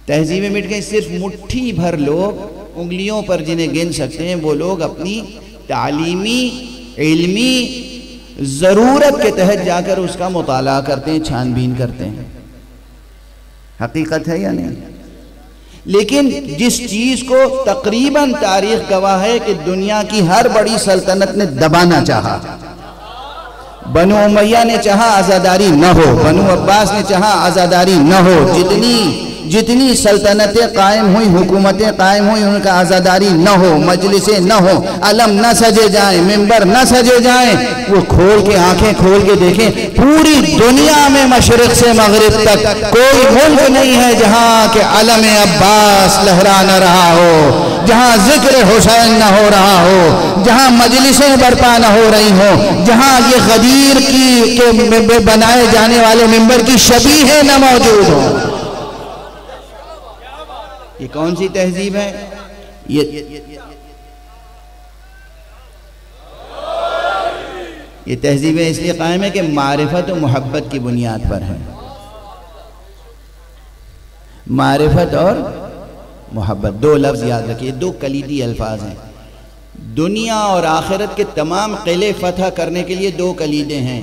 तहजीबें मिट गई। सिर्फ मुट्ठी भर लोग, उंगलियों पर जिन्हें गिन सकते हैं, वो लोग अपनी तालीमी इल्मी ज़रूरत के तहत जाकर उसका मुताला करते हैं, छानबीन करते हैं। हकीकत है या नहीं? लेकिन जिस चीज़ को तकरीबन तारीख गवाह है कि दुनिया की हर बड़ी सल्तनत ने दबाना चाहा, बनु उमैया ने चाहा आज़ादारी न हो, बनु अब्बास ने चाहा आज़ादारी न हो, जितनी सल्तनतें कायम हुई, हुकूमतें कायम हुई, उनका आज़ादारी न हो, मजलिसें न हो, अलम न सजे जाए, मिंबर न सजे जाए, वो खोल के आंखें खोल के देखें, पूरी दुनिया में मशरिक से मगरिब तक कोई मुल्क नहीं है जहाँ के अलम अब्बास लहरा न रहा हो, जहाँ जिक्र हुसैन न हो रहा हो, जहाँ मजलिसें बर्पा न हो रही हो, जहाँ ये गदीर के बनाए जाने वाले मिंबर की शबीहें न मौजूद हो। ये कौन सी तहजीब है? ये तहजीबें इसलिए कायम है कि मारिफत और मोहब्बत की बुनियाद पर है। मारिफत और मोहब्बत, दो लफ्ज़ याद रखिए, दो कलीदी अल्फाज हैं। दुनिया और आखिरत के तमाम किले फतह करने के लिए दो कलीदें हैं,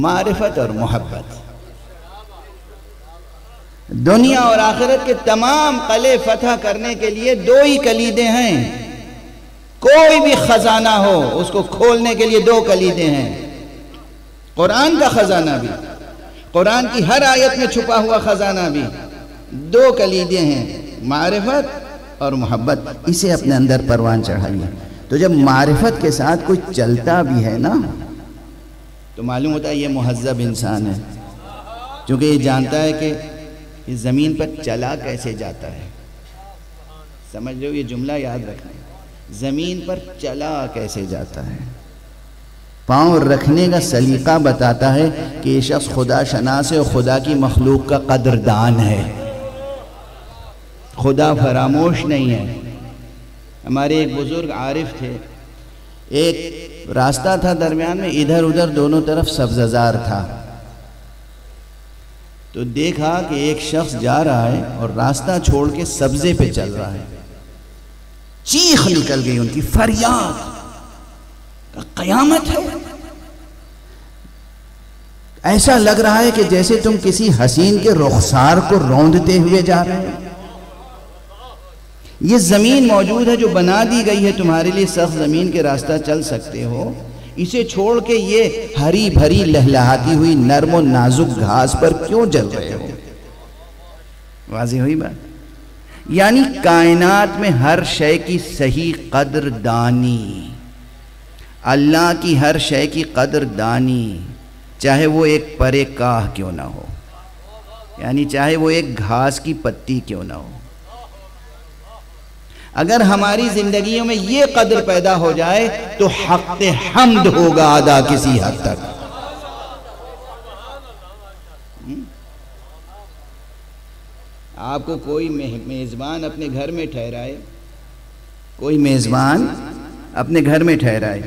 मारिफत और मोहब्बत। दुनिया और आखिरत के तमाम किले फतह करने के लिए दो ही कलीदें हैं। कोई भी खजाना हो उसको खोलने के लिए दो कलीदें हैं। कुरान का खजाना भी, कुरान की हर आयत में छुपा हुआ खजाना भी, दो कलीदें हैं, मारिफत और मोहब्बत। इसे अपने अंदर परवान चढ़ाइए। तो जब मारिफत के साथ कोई चलता भी है ना, तो मालूम होता है ये मुहज्जब इंसान है, क्योंकि ये जानता है कि इस ज़मीन पर चला कैसे जाता है। समझ लो, ये जुमला याद रखना, ज़मीन पर चला कैसे जाता है। पाँव रखने का सलीका बताता है कि ये शख्स खुदा शनास है और खुदा की मखलूक का कदरदान है, खुदा फरामोश नहीं है। हमारे एक बुजुर्ग आरिफ थे, एक रास्ता था दरमियान में, इधर उधर दोनों तरफ सब्ज़ार था। तो देखा कि एक शख्स जा रहा है और रास्ता छोड़ के सब्जे पे चल रहा है। चीख निकल गई उनकी, फरियाद, क़यामत है। ऐसा लग रहा है कि जैसे तुम किसी हसीन के रुखसार को रौंदते हुए जा रहे हो। ये जमीन मौजूद है जो बना दी गई है तुम्हारे लिए, सख्त जमीन के रास्ता चल सकते हो। इसे छोड़ के ये हरी भरी लहलहाती हुई नर्म और नाजुक घास पर क्यों चल रहे हो? वाज़ेह हुई बात। यानी कायनात में हर शय की सही कदरदानी, अल्लाह की हर शय की कदरदानी, चाहे वो एक परे काह क्यों ना हो, यानी चाहे वो एक घास की पत्ती क्यों ना हो। अगर हमारी जिंदगियों में ये कदर पैदा हो जाए तो हक़ हम्द होगा अदा किसी हद तक। आपको कोई मेज़बान अपने घर में ठहराए, कोई मेज़बान अपने घर में ठहराए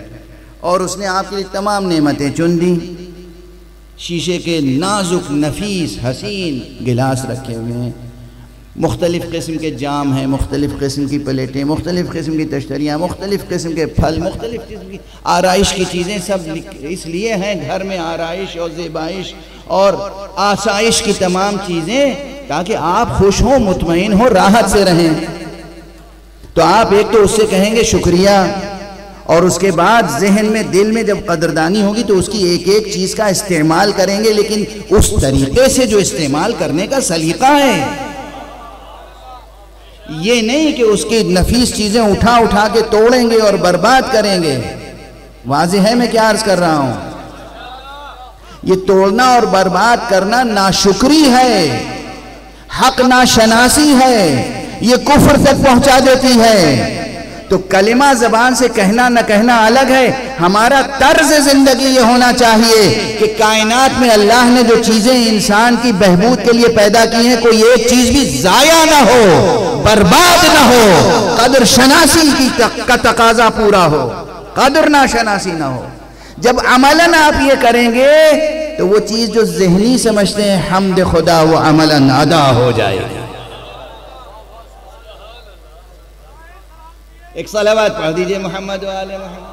और उसने आपके लिए तमाम नेमतें चुन दी, शीशे के नाजुक नफीस हसीन गिलास रखे हुए हैं, मुख्तलिफ़ किस्म के जाम हैं, मुख्तलिफ़ किस्म की प्लेटें, मुख्तलिफ़ किस्म की तश्तरियाँ, मुख्तलिफ़ किस्म के फल, मुख्तलिफ़ किस्म की आराइश की चीज़ें, सब इसलिए हैं घर में आराइश और ज़ेबाइश और आसाइश की तमाम चीज़ें, ताकि आप खुश हों, मुतमईन हो, राहत से रहें। तो आप एक तो उससे कहेंगे शुक्रिया, और उसके बाद जहन में दिल में जब कदरदानी होगी तो उसकी एक एक चीज़ का इस्तेमाल करेंगे, लेकिन उस तरीके से जो इस्तेमाल करने का सलीका है। ये नहीं कि उसकी नफीस चीज़ें उठा उठा के तोड़ेंगे और बर्बाद करेंगे। वाज़ेह है मैं क्या अर्ज़ कर रहा हूँ? ये तोड़ना और बर्बाद करना नाशुक्री है, हक नाशनासी है, ये कुफ्र तक पहुँचा देती है। तो कलिमा ज़बान से कहना न कहना अलग है, हमारा तर्ज ज़िंदगी ये होना चाहिए कि कायनात में अल्लाह ने जो चीज़ें इंसान की बहबूद के लिए पैदा की हैं, कोई एक चीज़ भी ज़ाया ना हो, बर्बाद ना हो, कदर शनासी का तकाजा पूरा हो, कदर ना शनासी ना हो। जब अमलन आप ये करेंगे तो वो चीज़ जो ज़हनी समझते हैं हम्द खुदा, वो अमलन अदा हो जाएगी। एक सलावत पढ़ दीजिए मोहम्मद वाले मोहम्मद।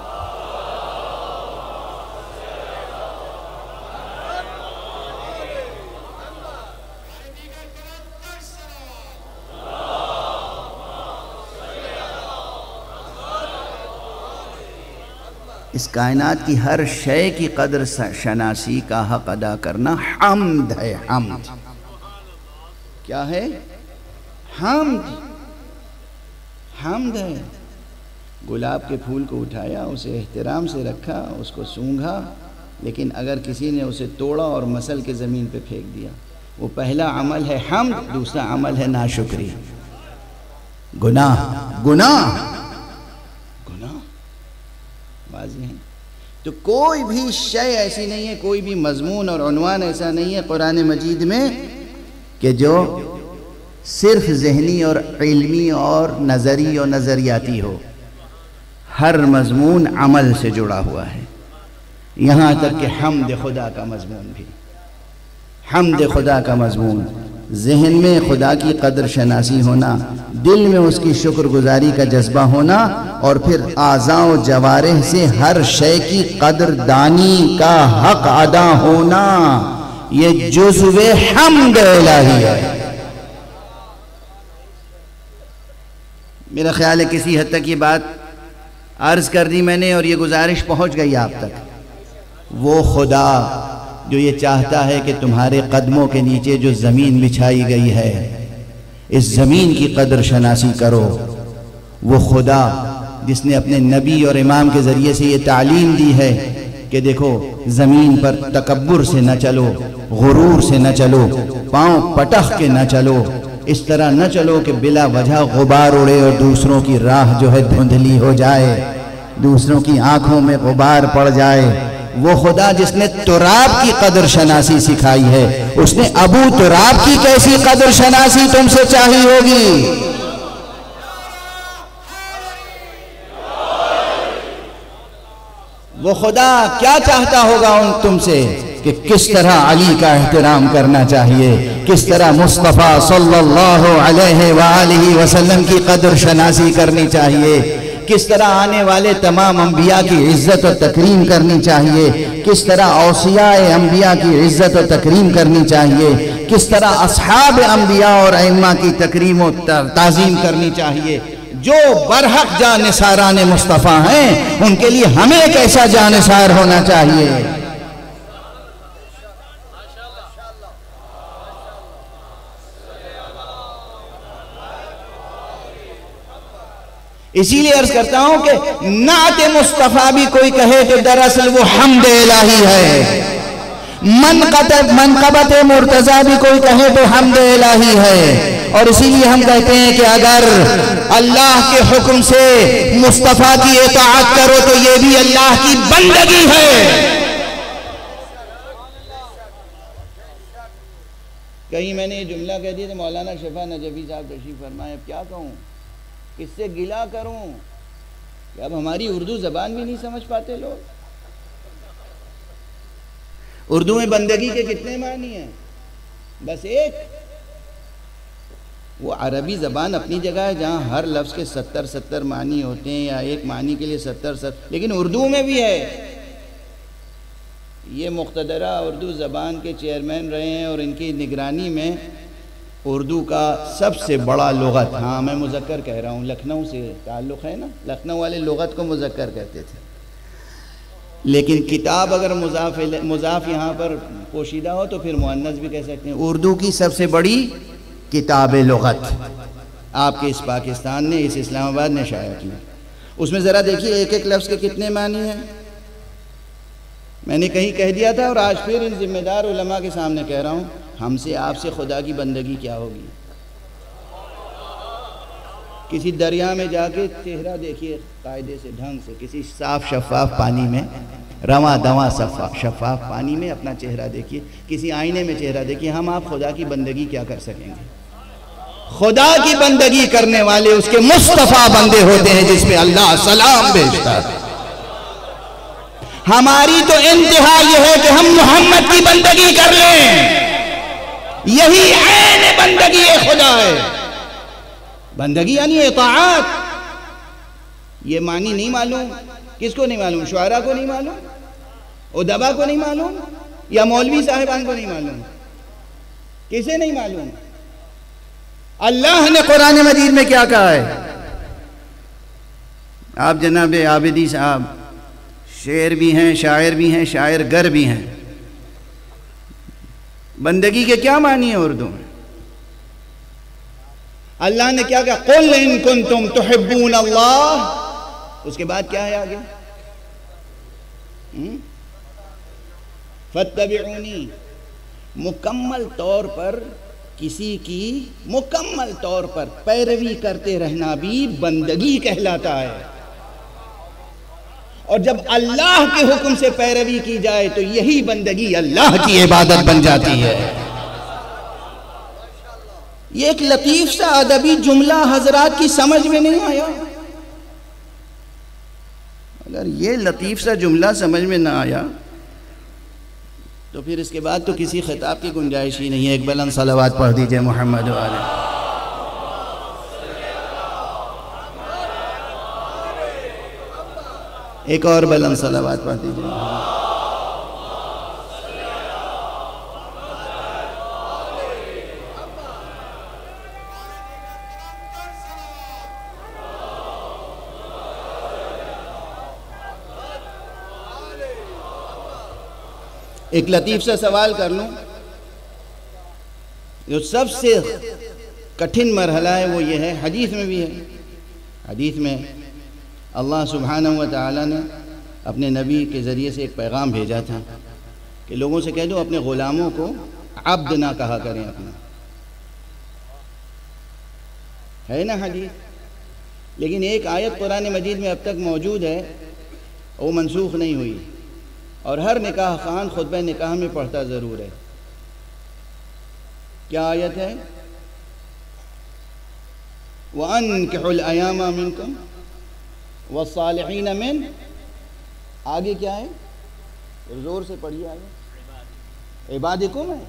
इस कायनात की हर शय की कदर शनासी का हक अदा करना हम्द है। हम्द क्या है? हम्द, हम्द है। गुलाब के फूल को उठाया, उसे एहतराम से रखा, उसको सूंघा, लेकिन अगर किसी ने उसे तोड़ा और मसल के ज़मीन पे फेंक दिया, वो पहला अमल है हम्द, दूसरा अमल है नाशुक्री, गुनाह। गुनाह गुनाह वाज़ेह है। तो कोई भी शय ऐसी नहीं है, कोई भी मज़मून और उन्वान ऐसा नहीं है कुरान मजीद में कि जो सिर्फ ज़हनी और इल्मी और नज़री और नज़रियाती हो। हर मज़मून अमल से जुड़ा हुआ है, यहाँ तक कि हम्द खुदा का मज़मून भी। हम्द खुदा का मज़मून ज़हन में खुदा की कदर शनासी होना, दिल में उसकी शुक्रगुजारी का जज्बा होना, और फिर आज़ाओ जवारिह से हर शय की कदरदानी का हक अदा होना, ये जुज़्वे हम्द इलाही है। मेरा ख्याल है किसी हद तक ये बात अर्ज़ कर दी मैंने और ये गुजारिश पहुंच गई आप तक। वो खुदा जो ये चाहता है कि तुम्हारे कदमों के नीचे जो ज़मीन बिछाई गई है, इस ज़मीन की कदर शनासी करो। वो खुदा जिसने अपने नबी और इमाम के ज़रिए से ये तालीम दी है कि देखो ज़मीन पर तकब्बुर से न चलो, गुरूर से न चलो, पाँव पटख के न चलो, इस तरह न चलो कि बिला वजह गुबार उड़े और दूसरों की राह जो है धुंधली हो जाए, दूसरों की आंखों में गुबार पड़ जाए। वो खुदा जिसने तुराब की कदर शनासी सिखाई है, उसने अबू तुराब की कैसी कदर शनासी तुमसे चाहिए होगी? वो खुदा क्या चाहता होगा उन तुमसे कि किस तरह अली का एहतराम करना चाहिए, किस तरह मुस्तफ़ा सल्लल्लाहु अलैहि वसल्लम की कदर शनासी करनी चाहिए, किस तरह आने वाले तमाम अंबिया की इज्जत और तकरीम करनी चाहिए, किस तरह औसियाए अंबिया की इज्जत और तकरीम करनी चाहिए, किस तरह असहाब अंबिया और अइम्मा की तकरीम और ताज़ीम करनी चाहिए। जो बरहक जानिसारान मुस्तफ़ा हैं, उनके लिए हमें कैसा जानिसार होना चाहिए।
इसीलिए अर्ज करता हूं कि नात मुस्तफ़ा भी कोई कहे तो दरअसल वो हम्द इलाही है, मनक़बत मुर्तज़ा भी कोई कहे तो हम्द इलाही है। और इसीलिए हम कहते हैं कि अगर अल्लाह के हुक्म से मुस्तफ़ा की इताअत करो तो ये भी अल्लाह की बंदगी है। कहीं मैंने ये जुमला कह दिया तो मौलाना शफा नजफी साहब तशरीफ फरमाए, अब क्या कहूँ, किससे गिला करूँ कि अब हमारी उर्दू ज़बान भी नहीं समझ पाते लोग। उर्दू में बंदगी के कितने मानी हैं? बस एक। वो अरबी ज़बान अपनी जगह है जहाँ हर लफ्ज़ के 70 मानी होते हैं, या एक मानी के लिए 70, लेकिन उर्दू में भी है। ये मुख्तदरा उर्दू ज़बान के चेयरमैन रहे हैं और इनकी निगरानी में उर्दू का सबसे बड़ा लुग़त, हाँ मैं मुज़क्कर कह रहा हूँ, लखनऊ से ताल्लुक़ है ना, लखनऊ वाले लुग़त को मुज़क्कर कहते थे। लेकिन किताब अगर मुज़ाफ़ यहाँ पर पोशीदा हो तो फिर मुअन्नस भी कह सकते हैं। उर्दू की सबसे बड़ी किताब लुग़त आपके इस पाकिस्तान ने, इस इस्लामाबाद ने शाया की। उसमें ज़रा देखिए एक एक लफ्ज़ के कितने मानी हैं। मैंने कहीं कह दिया था और आज फिर इन ज़िम्मेदार उलमा के सामने कह रहा हूँ, हमसे आपसे खुदा की बंदगी क्या होगी। किसी दरिया में जाके चेहरा देखिए कायदे से, ढंग से, किसी साफ शफाफ पानी में, रवा दवा शफाफ पानी में अपना चेहरा देखिए, किसी आईने में चेहरा देखिए। हम आप खुदा की बंदगी क्या कर सकेंगे? खुदा की बंदगी करने वाले उसके मुस्तफ़ा बंदे होते हैं जिस पे अल्लाह सलाम भेजता है। हमारी तो इंतहा यह है कि हम मोहम्मद की बंदगी कर लें, यही ऐन बंदगी खुदा है। बंदगी यानी इताअत। ये मानी नहीं मालूम, किसको नहीं मालूम? शुआरा को नहीं मालूम, उदबा को नहीं मालूम, या मौलवी साहिबान को नहीं मालूम? किसे नहीं मालूम? अल्लाह ने कुरान मजीद में क्या कहा है? आप जनाब आबिदी साहब शेर भी हैं, शायर भी हैं, शायर गर भी हैं। बंदगी के क्या मानी है उर्दू में? अल्लाह ने क्या कहा? कुल इन कुंतुम तुहिब्बून अल्लाह। उसके बाद क्या है आगे? फत्तबिऊनी। मुकम्मल तौर पर किसी की मुकम्मल तौर पर पैरवी करते रहना भी बंदगी कहलाता है। और जब अल्लाह के हुक्म से पैरवी की जाए तो यही बंदगी अल्लाह की इबादत बन जाती है। ये एक लतीफ सा अदबी जुमला हजरात की समझ में नहीं आया। अगर ये लतीफ सा जुमला समझ में ना आया तो फिर इसके बाद तो किसी खिताब की गुंजाइश ही नहीं है। एक बुलंद सलावत पढ़ दीजिए मोहम्मद वाले। एक और बुलंद सलावत पढ़ दीजिए। एक लतीफ़ सा सवाल कर लूँ, जो सबसे कठिन मरहला है वो ये है, हदीस में भी है। हदीस में अल्लाह सुब्हानहू व तआला ने अपने नबी के ज़रिए से एक पैगाम भेजा था कि लोगों से कह दो अपने ग़ुलामों को अब्द ना कहा करें अपना, है ना हदीस। लेकिन एक आयत कुरान मजीद में अब तक मौजूद है, वो मनसूख नहीं हुई और हर निकाह खान खुतबा निकाह में पढ़ता ज़रूर है। क्या आयत है? वअन्किहुल अयामा मिनकुम वस्सालिहीन मिन, आगे क्या है? ज़ोर से पढ़िए आगे। इबादिकुम है।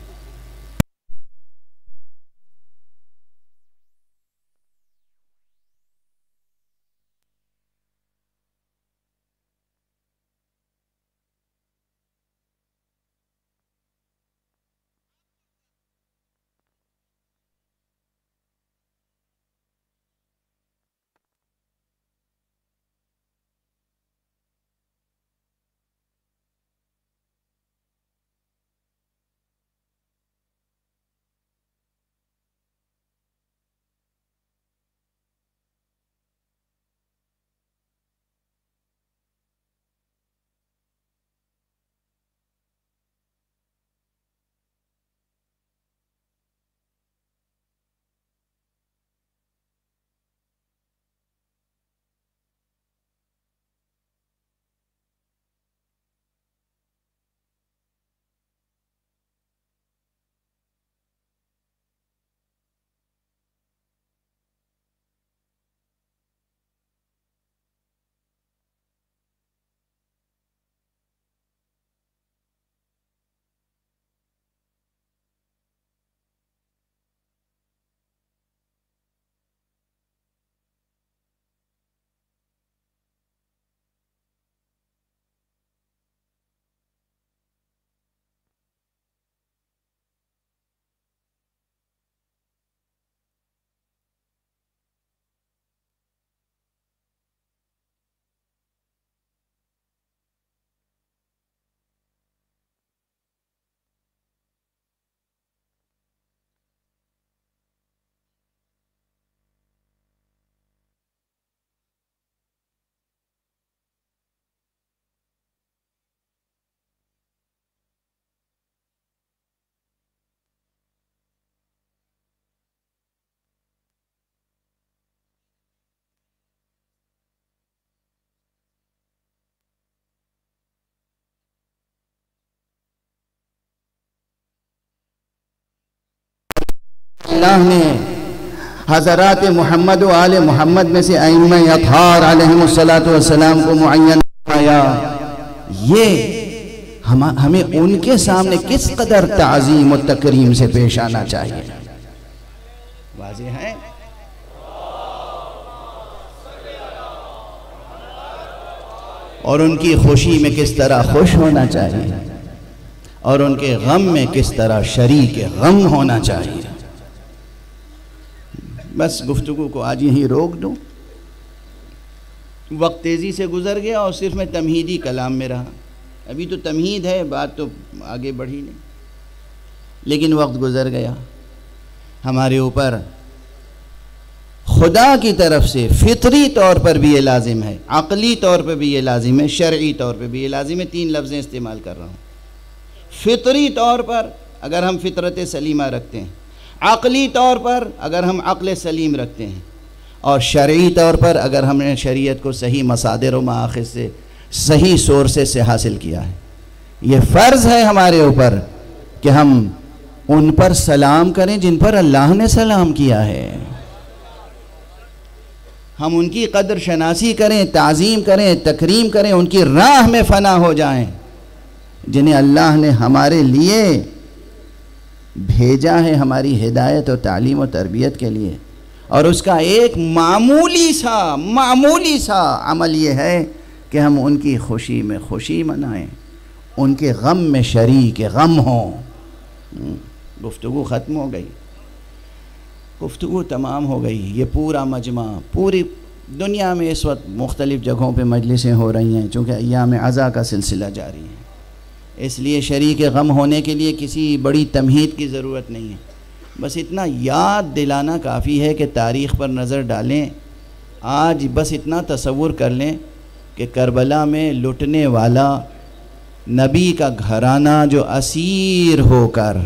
अल्लाह ने हज़रात मोहम्मद व आले मोहम्मद में से अइम्मा अतहार अलैहिमुस्सलातु वस्सलाम को मुअय्यन आया, ये हमें उनके सामने किस कदर ताज़ीम और तकरीम से पेश आना चाहिए। वाज़ेह है। और उनकी खुशी में किस तरह खुश होना चाहिए और उनके गम में किस तरह शरीक गम होना चाहिए। बस गुफ्तगू को आज यहीं रोक दूँ, वक्त तेज़ी से गुज़र गया और सिर्फ मैं तमहीदी कलाम में रहा। अभी तो तमहीद है, बात तो आगे बढ़ी नहीं, लेकिन वक्त गुज़र गया। हमारे ऊपर खुदा की तरफ से फितरी तौर पर भी ये लाजिम है, अक़ली तौर पर भी ये लाजिम है, शरई तौर पर भी ये लाजिम है। 3 लफ्ज़ें इस्तेमाल कर रहा हूँ। फितरी तौर पर अगर हम फितरत सलीमा रखते हैं, अक़ली तौर पर अगर हम अक़ल सलीम रखते हैं, और शरई तौर पर अगर हमने शरीयत को सही मसादिर व मआख़िज़ से, सही सोर्सेस से हासिल किया है, ये फ़र्ज़ है हमारे ऊपर कि हम उन पर सलाम करें जिन पर अल्लाह ने सलाम किया है। हम उनकी कदर शनासी करें, ताज़ीम करें, तकरीम करें, उनकी राह में फ़ना हो जाएं जिन्हें अल्लाह ने हमारे लिए भेजा है, हमारी हिदायत और तालीम और तरबियत के लिए। और उसका एक मामूली सा अमल ये है कि हम उनकी खुशी में खुशी मनाएं, उनके गम में शरीक गम हों। गुफ्तगू ख़त्म हो गई, गुफ्तगू तमाम हो गई। ये पूरा मजमा पूरी दुनिया में इस वक्त मुख्तलिफ़ जगहों पे मजलिसें हो रही हैं, चूँकि अय्याम अज़ा का सिलसिला जारी है, इसलिए शरीक गम होने के लिए किसी बड़ी तमहीद की ज़रूरत नहीं है। बस इतना याद दिलाना काफ़ी है कि तारीख़ पर नज़र डालें। आज बस इतना तसव्वुर कर लें कि करबला में लुटने वाला नबी का घराना जो असीर होकर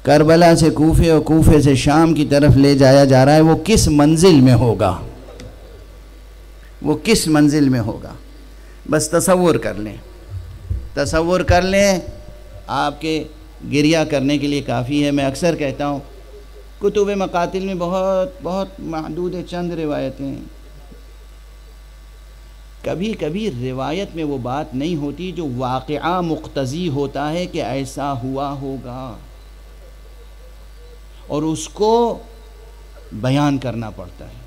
करबला से कूफे और कूफे से शाम की तरफ ले जाया जा रहा है, वो किस मंजिल में होगा, वो किस मंजिल में होगा। बस तसव्वुर कर लें, तसव्वुर कर लें, आपके गिरिया करने के लिए काफ़ी है। मैं अक्सर कहता हूँ कुतुब मकातिल में बहुत बहुत महदूद चंद रिवायतें हैं। कभी कभी रिवायत में वो बात नहीं होती जो वाक़िआ मुक़्तज़ी होता है कि ऐसा हुआ होगा, और उसको बयान करना पड़ता है।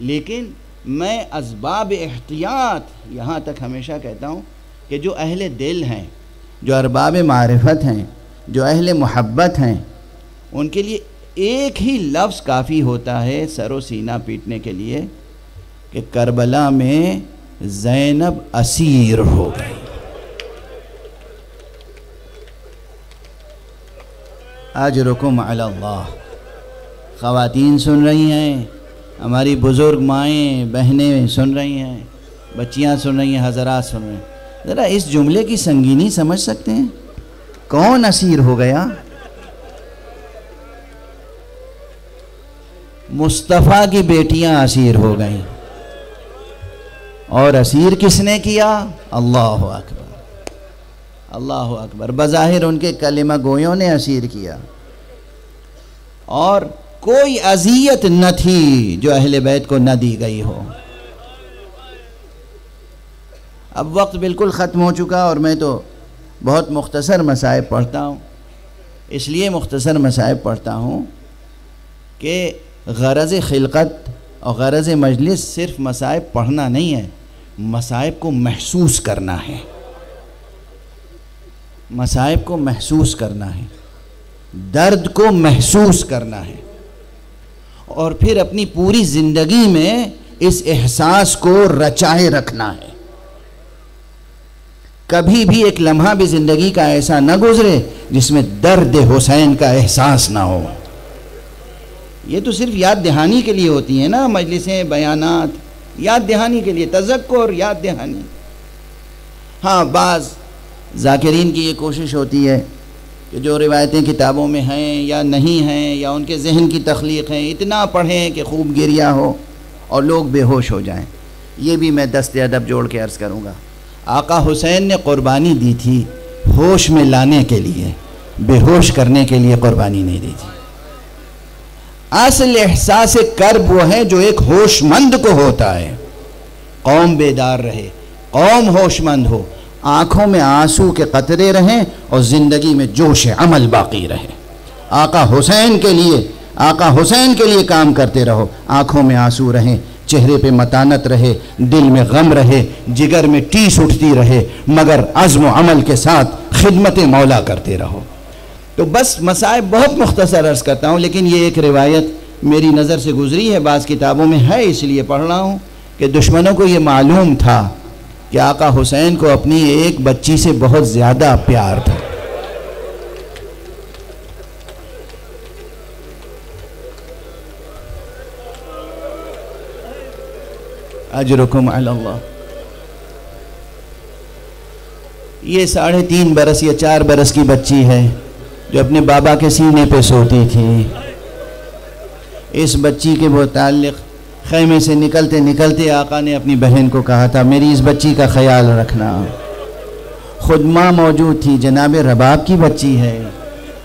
लेकिन मैं असबाब एहतियात यहाँ तक हमेशा कहता हूँ कि जो अहले दिल हैं, जो अरबाब मारिफत हैं, जो अहले मोहब्बत हैं, उनके लिए एक ही लफ्ज़ काफ़ी होता है सरो सीना पीटने के लिए कि करबला में ज़ैनब असीर हो गई। अजरुकुम अल्लाह। ख़वातीन सुन रही हैं, हमारी बुज़ुर्ग माएँ बहनें सुन रही हैं, बच्चियाँ सुन रही हैं, हज़रात सुन रहे हैं। ज़रा इस जुमले की संगीनी समझ सकते हैं? कौन असीर हो गया? मुस्तफ़ा की बेटियां असीर हो गईं। और असीर किसने किया? अल्लाह अकबर, अल्लाह अकबर। बज़ाहिर उनके कलिमा गोयों ने असीर किया, और कोई अज़ियत न थी जो अहले बैत को न दी गई हो। अब वक्त बिल्कुल ख़त्म हो चुका, और मैं तो बहुत मुख्तसर मसाइब पढ़ता हूँ। इसलिए मुख्तसर मसाइब पढ़ता हूँ कि गरज़ खिलकत और गरज़ मजलिस सिर्फ मसाइब पढ़ना नहीं है, मसाइब को महसूस करना है, मसाइब को महसूस करना है, दर्द को महसूस करना है, और फिर अपनी पूरी ज़िंदगी में इस एहसास को रचाए रखना है। कभी भी एक लम्हा भी ज़िंदगी का ऐसा न गुज़रे जिसमें दर्द हुसैन का एहसास ना हो। ये तो सिर्फ याद दहानी के लिए होती हैं ना मजलिसें, बयानात, याद दहानी के लिए, तज़क्कुर, याद दहानी। हाँ, बाज़ ज़ाकिरीन की ये कोशिश होती है कि जो रिवायतें किताबों में हैं या नहीं हैं, या उनके जहन की तख्लीक़ हैं, इतना पढ़ें कि खूब गिरिया हो और लोग बेहोश हो जाएं। ये भी मैं दस्ते अदब जोड़ के अर्ज़ करूँगा। आका हुसैन ने क़ुरबानी दी थी होश में लाने के लिए, बेहोश करने के लिए कुर्बानी नहीं दी थी। असल एहसास कर्ब वो है जो एक होशमंद को होता है। कौम बेदार रहे, कौम होशमंद हो, आंखों में आंसू के कतरे रहें और ज़िंदगी में जोश अमल बाकी रहे। आका हुसैन के लिए काम करते रहो, आंखों में आंसू रहें, चेहरे पे मतानत रहे, दिल में गम रहे, जिगर में टीस उठती रहे, मगर अज़्म अमल के साथ खिदमत मौला करते रहो। तो बस मसाइब बहुत मुख्तसर अर्ज़ करता हूँ, लेकिन ये एक रिवायत मेरी नज़र से गुज़री है, बाज़ किताबों में है, इसलिए पढ़ रहा हूँ कि दुश्मनों को ये मालूम था कि आका हुसैन को अपनी एक बच्ची से बहुत ज़्यादा प्यार था। अजरुकुम अल्लाह। ये 3.5 बरस या 4 बरस की बच्ची है जो अपने बाबा के सीने पे सोती थी। इस बच्ची के मुताल्लिक़ खैमे से निकलते निकलते आका ने अपनी बहन को कहा था, मेरी इस बच्ची का ख्याल रखना। खुद माँ मौजूद थी, जनाब रबाब की बच्ची है,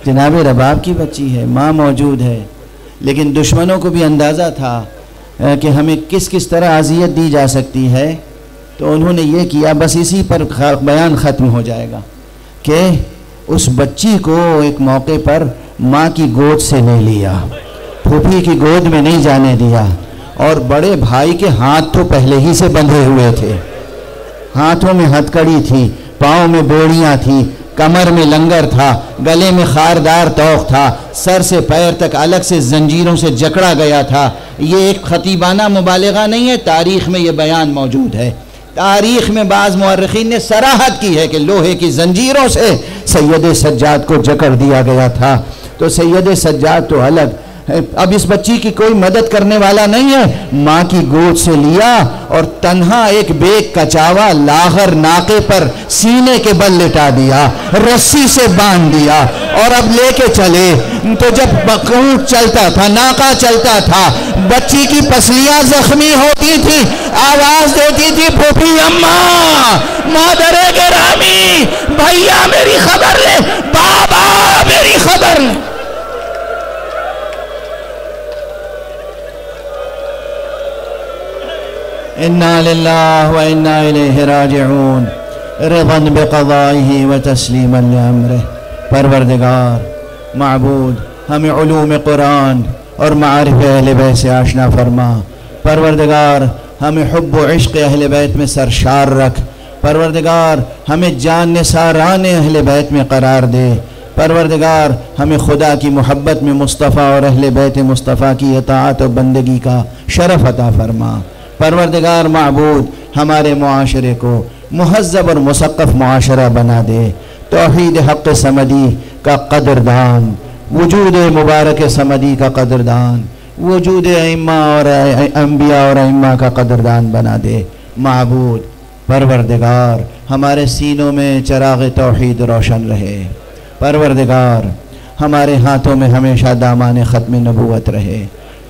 जनाब रबाब की बच्ची है, माँ मौजूद है, लेकिन दुश्मनों को भी अंदाज़ा था कि हमें किस किस तरह अज़ियत दी जा सकती है। तो उन्होंने ये किया, बस इसी पर बयान ख़त्म हो जाएगा कि उस बच्ची को एक मौके पर माँ की गोद से ले लिया, फूफी की गोद में नहीं जाने दिया, और बड़े भाई के हाथ तो पहले ही से बंधे हुए थे, हाथों में हथकड़ी थी, पाँव में बेड़ियाँ थी, कमर में लंगर था, गले में खारदार तौक था, सर से पैर तक अलग से जंजीरों से जकड़ा गया था। ये एक खतीबाना मुबालगा नहीं है, तारीख़ में ये बयान मौजूद है। तारीख़ में बाज़ मुअर्रिखीन ने सराहत की है कि लोहे की जंजीरों से सैयद सज्जाद को जकड़ दिया गया था। तो सैयद सज्जाद तो अलग, अब इस बच्ची की कोई मदद करने वाला नहीं है, माँ की गोद से लिया और तन्हा एक बेग कचावा लागर नाके पर सीने के बल लिटा दिया, रस्सी से बांध दिया और अब लेके चले। तो जब ऊँट चलता था, नाका चलता था, बच्ची की पसलियाँ जख्मी होती थी, आवाज देती थी, फूफी अम्मा, मादरे गिरामी, भैया मेरी खबर ले, बाबा मेरी खबर ले। इन्ना लिल्लाहि व इन्ना इलैहि राजिऊन, रिज़न बिक़ज़ाइहि व तस्लीमन लिअम्रिहि। परवरदिगार माबूद, हमें उलूम कुरान और मारिफ़ अहले बैत से आशना फरमा। परवरदिगार हमें हुब्ब व इश्क़ अहले बैत में सरशार रख। परवरदिगार हमें जान निसारान अहले बैत में करार दे। परवरदिगार हमें खुदा की मोहब्बत में मुस्तफ़ा और अहले बैत मुस्तफ़ा की इताअत और बंदगी का शरफ़ अता फरमा। परवरदिगार माबूद हमारे मुआशरे को मुहज़्ज़ब और मुसक़्क़फ़ मुआशरा बना दे। तौहीद हक़ समदी का क़दरदान, वजूद मुबारक समदी का क़दरदान, वजूद अइम्मा और अंबिया और अइम्मा का क़दरदान बना दे। माबूद परवरदिगार हमारे सीनों में चराग़ तौहीद रोशन रहे। परवरदिगार हमारे हाथों में हमेशा दामाने ख़त्म नबूवत रहे।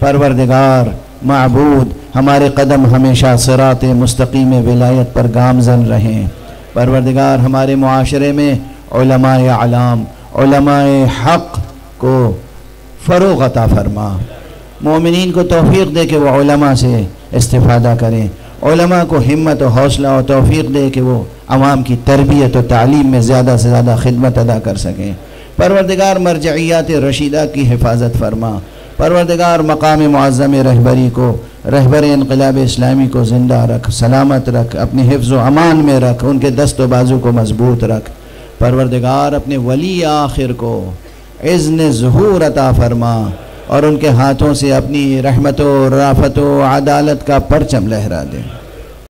परवरदिगार माबूद हमारे कदम हमेशा सिरात मुस्तकीम विलायत पर गामज़न रहें। परवरदिगार हमारे मुआशरे में उलमाए आलाम, उलमाए हक़ को फ़रोग़ अता फरमा। मोमिनीन को तौफ़ीक़ दे कि वो उलमा से इस्तिफ़ादा करें, उलमा को हिम्मत और हौसला और तौफ़ीक़ दे कि वो अवाम की तरबियत और तालीम में ज़्यादा से ज़्यादा खिदमत अदा कर सकें। परवरदिगार मरजइयात रशीदा की हिफाजत फरमा। परवरदिगार मकाम मुअज़्ज़म रहबरी को, रहबर इनक़िलाब इस्लामी को ज़िंदा रख, सलामत रख, अपनी हिफ्ज़ व अमान में रख, उनके दस्त व बाजू को मजबूत रख। परवरदिगार अपने वली आखिर को इज़्न ज़ुहूर अता फरमा और उनके हाथों से अपनी रहमत व राफ़त व अदालत का परचम लहरा दे।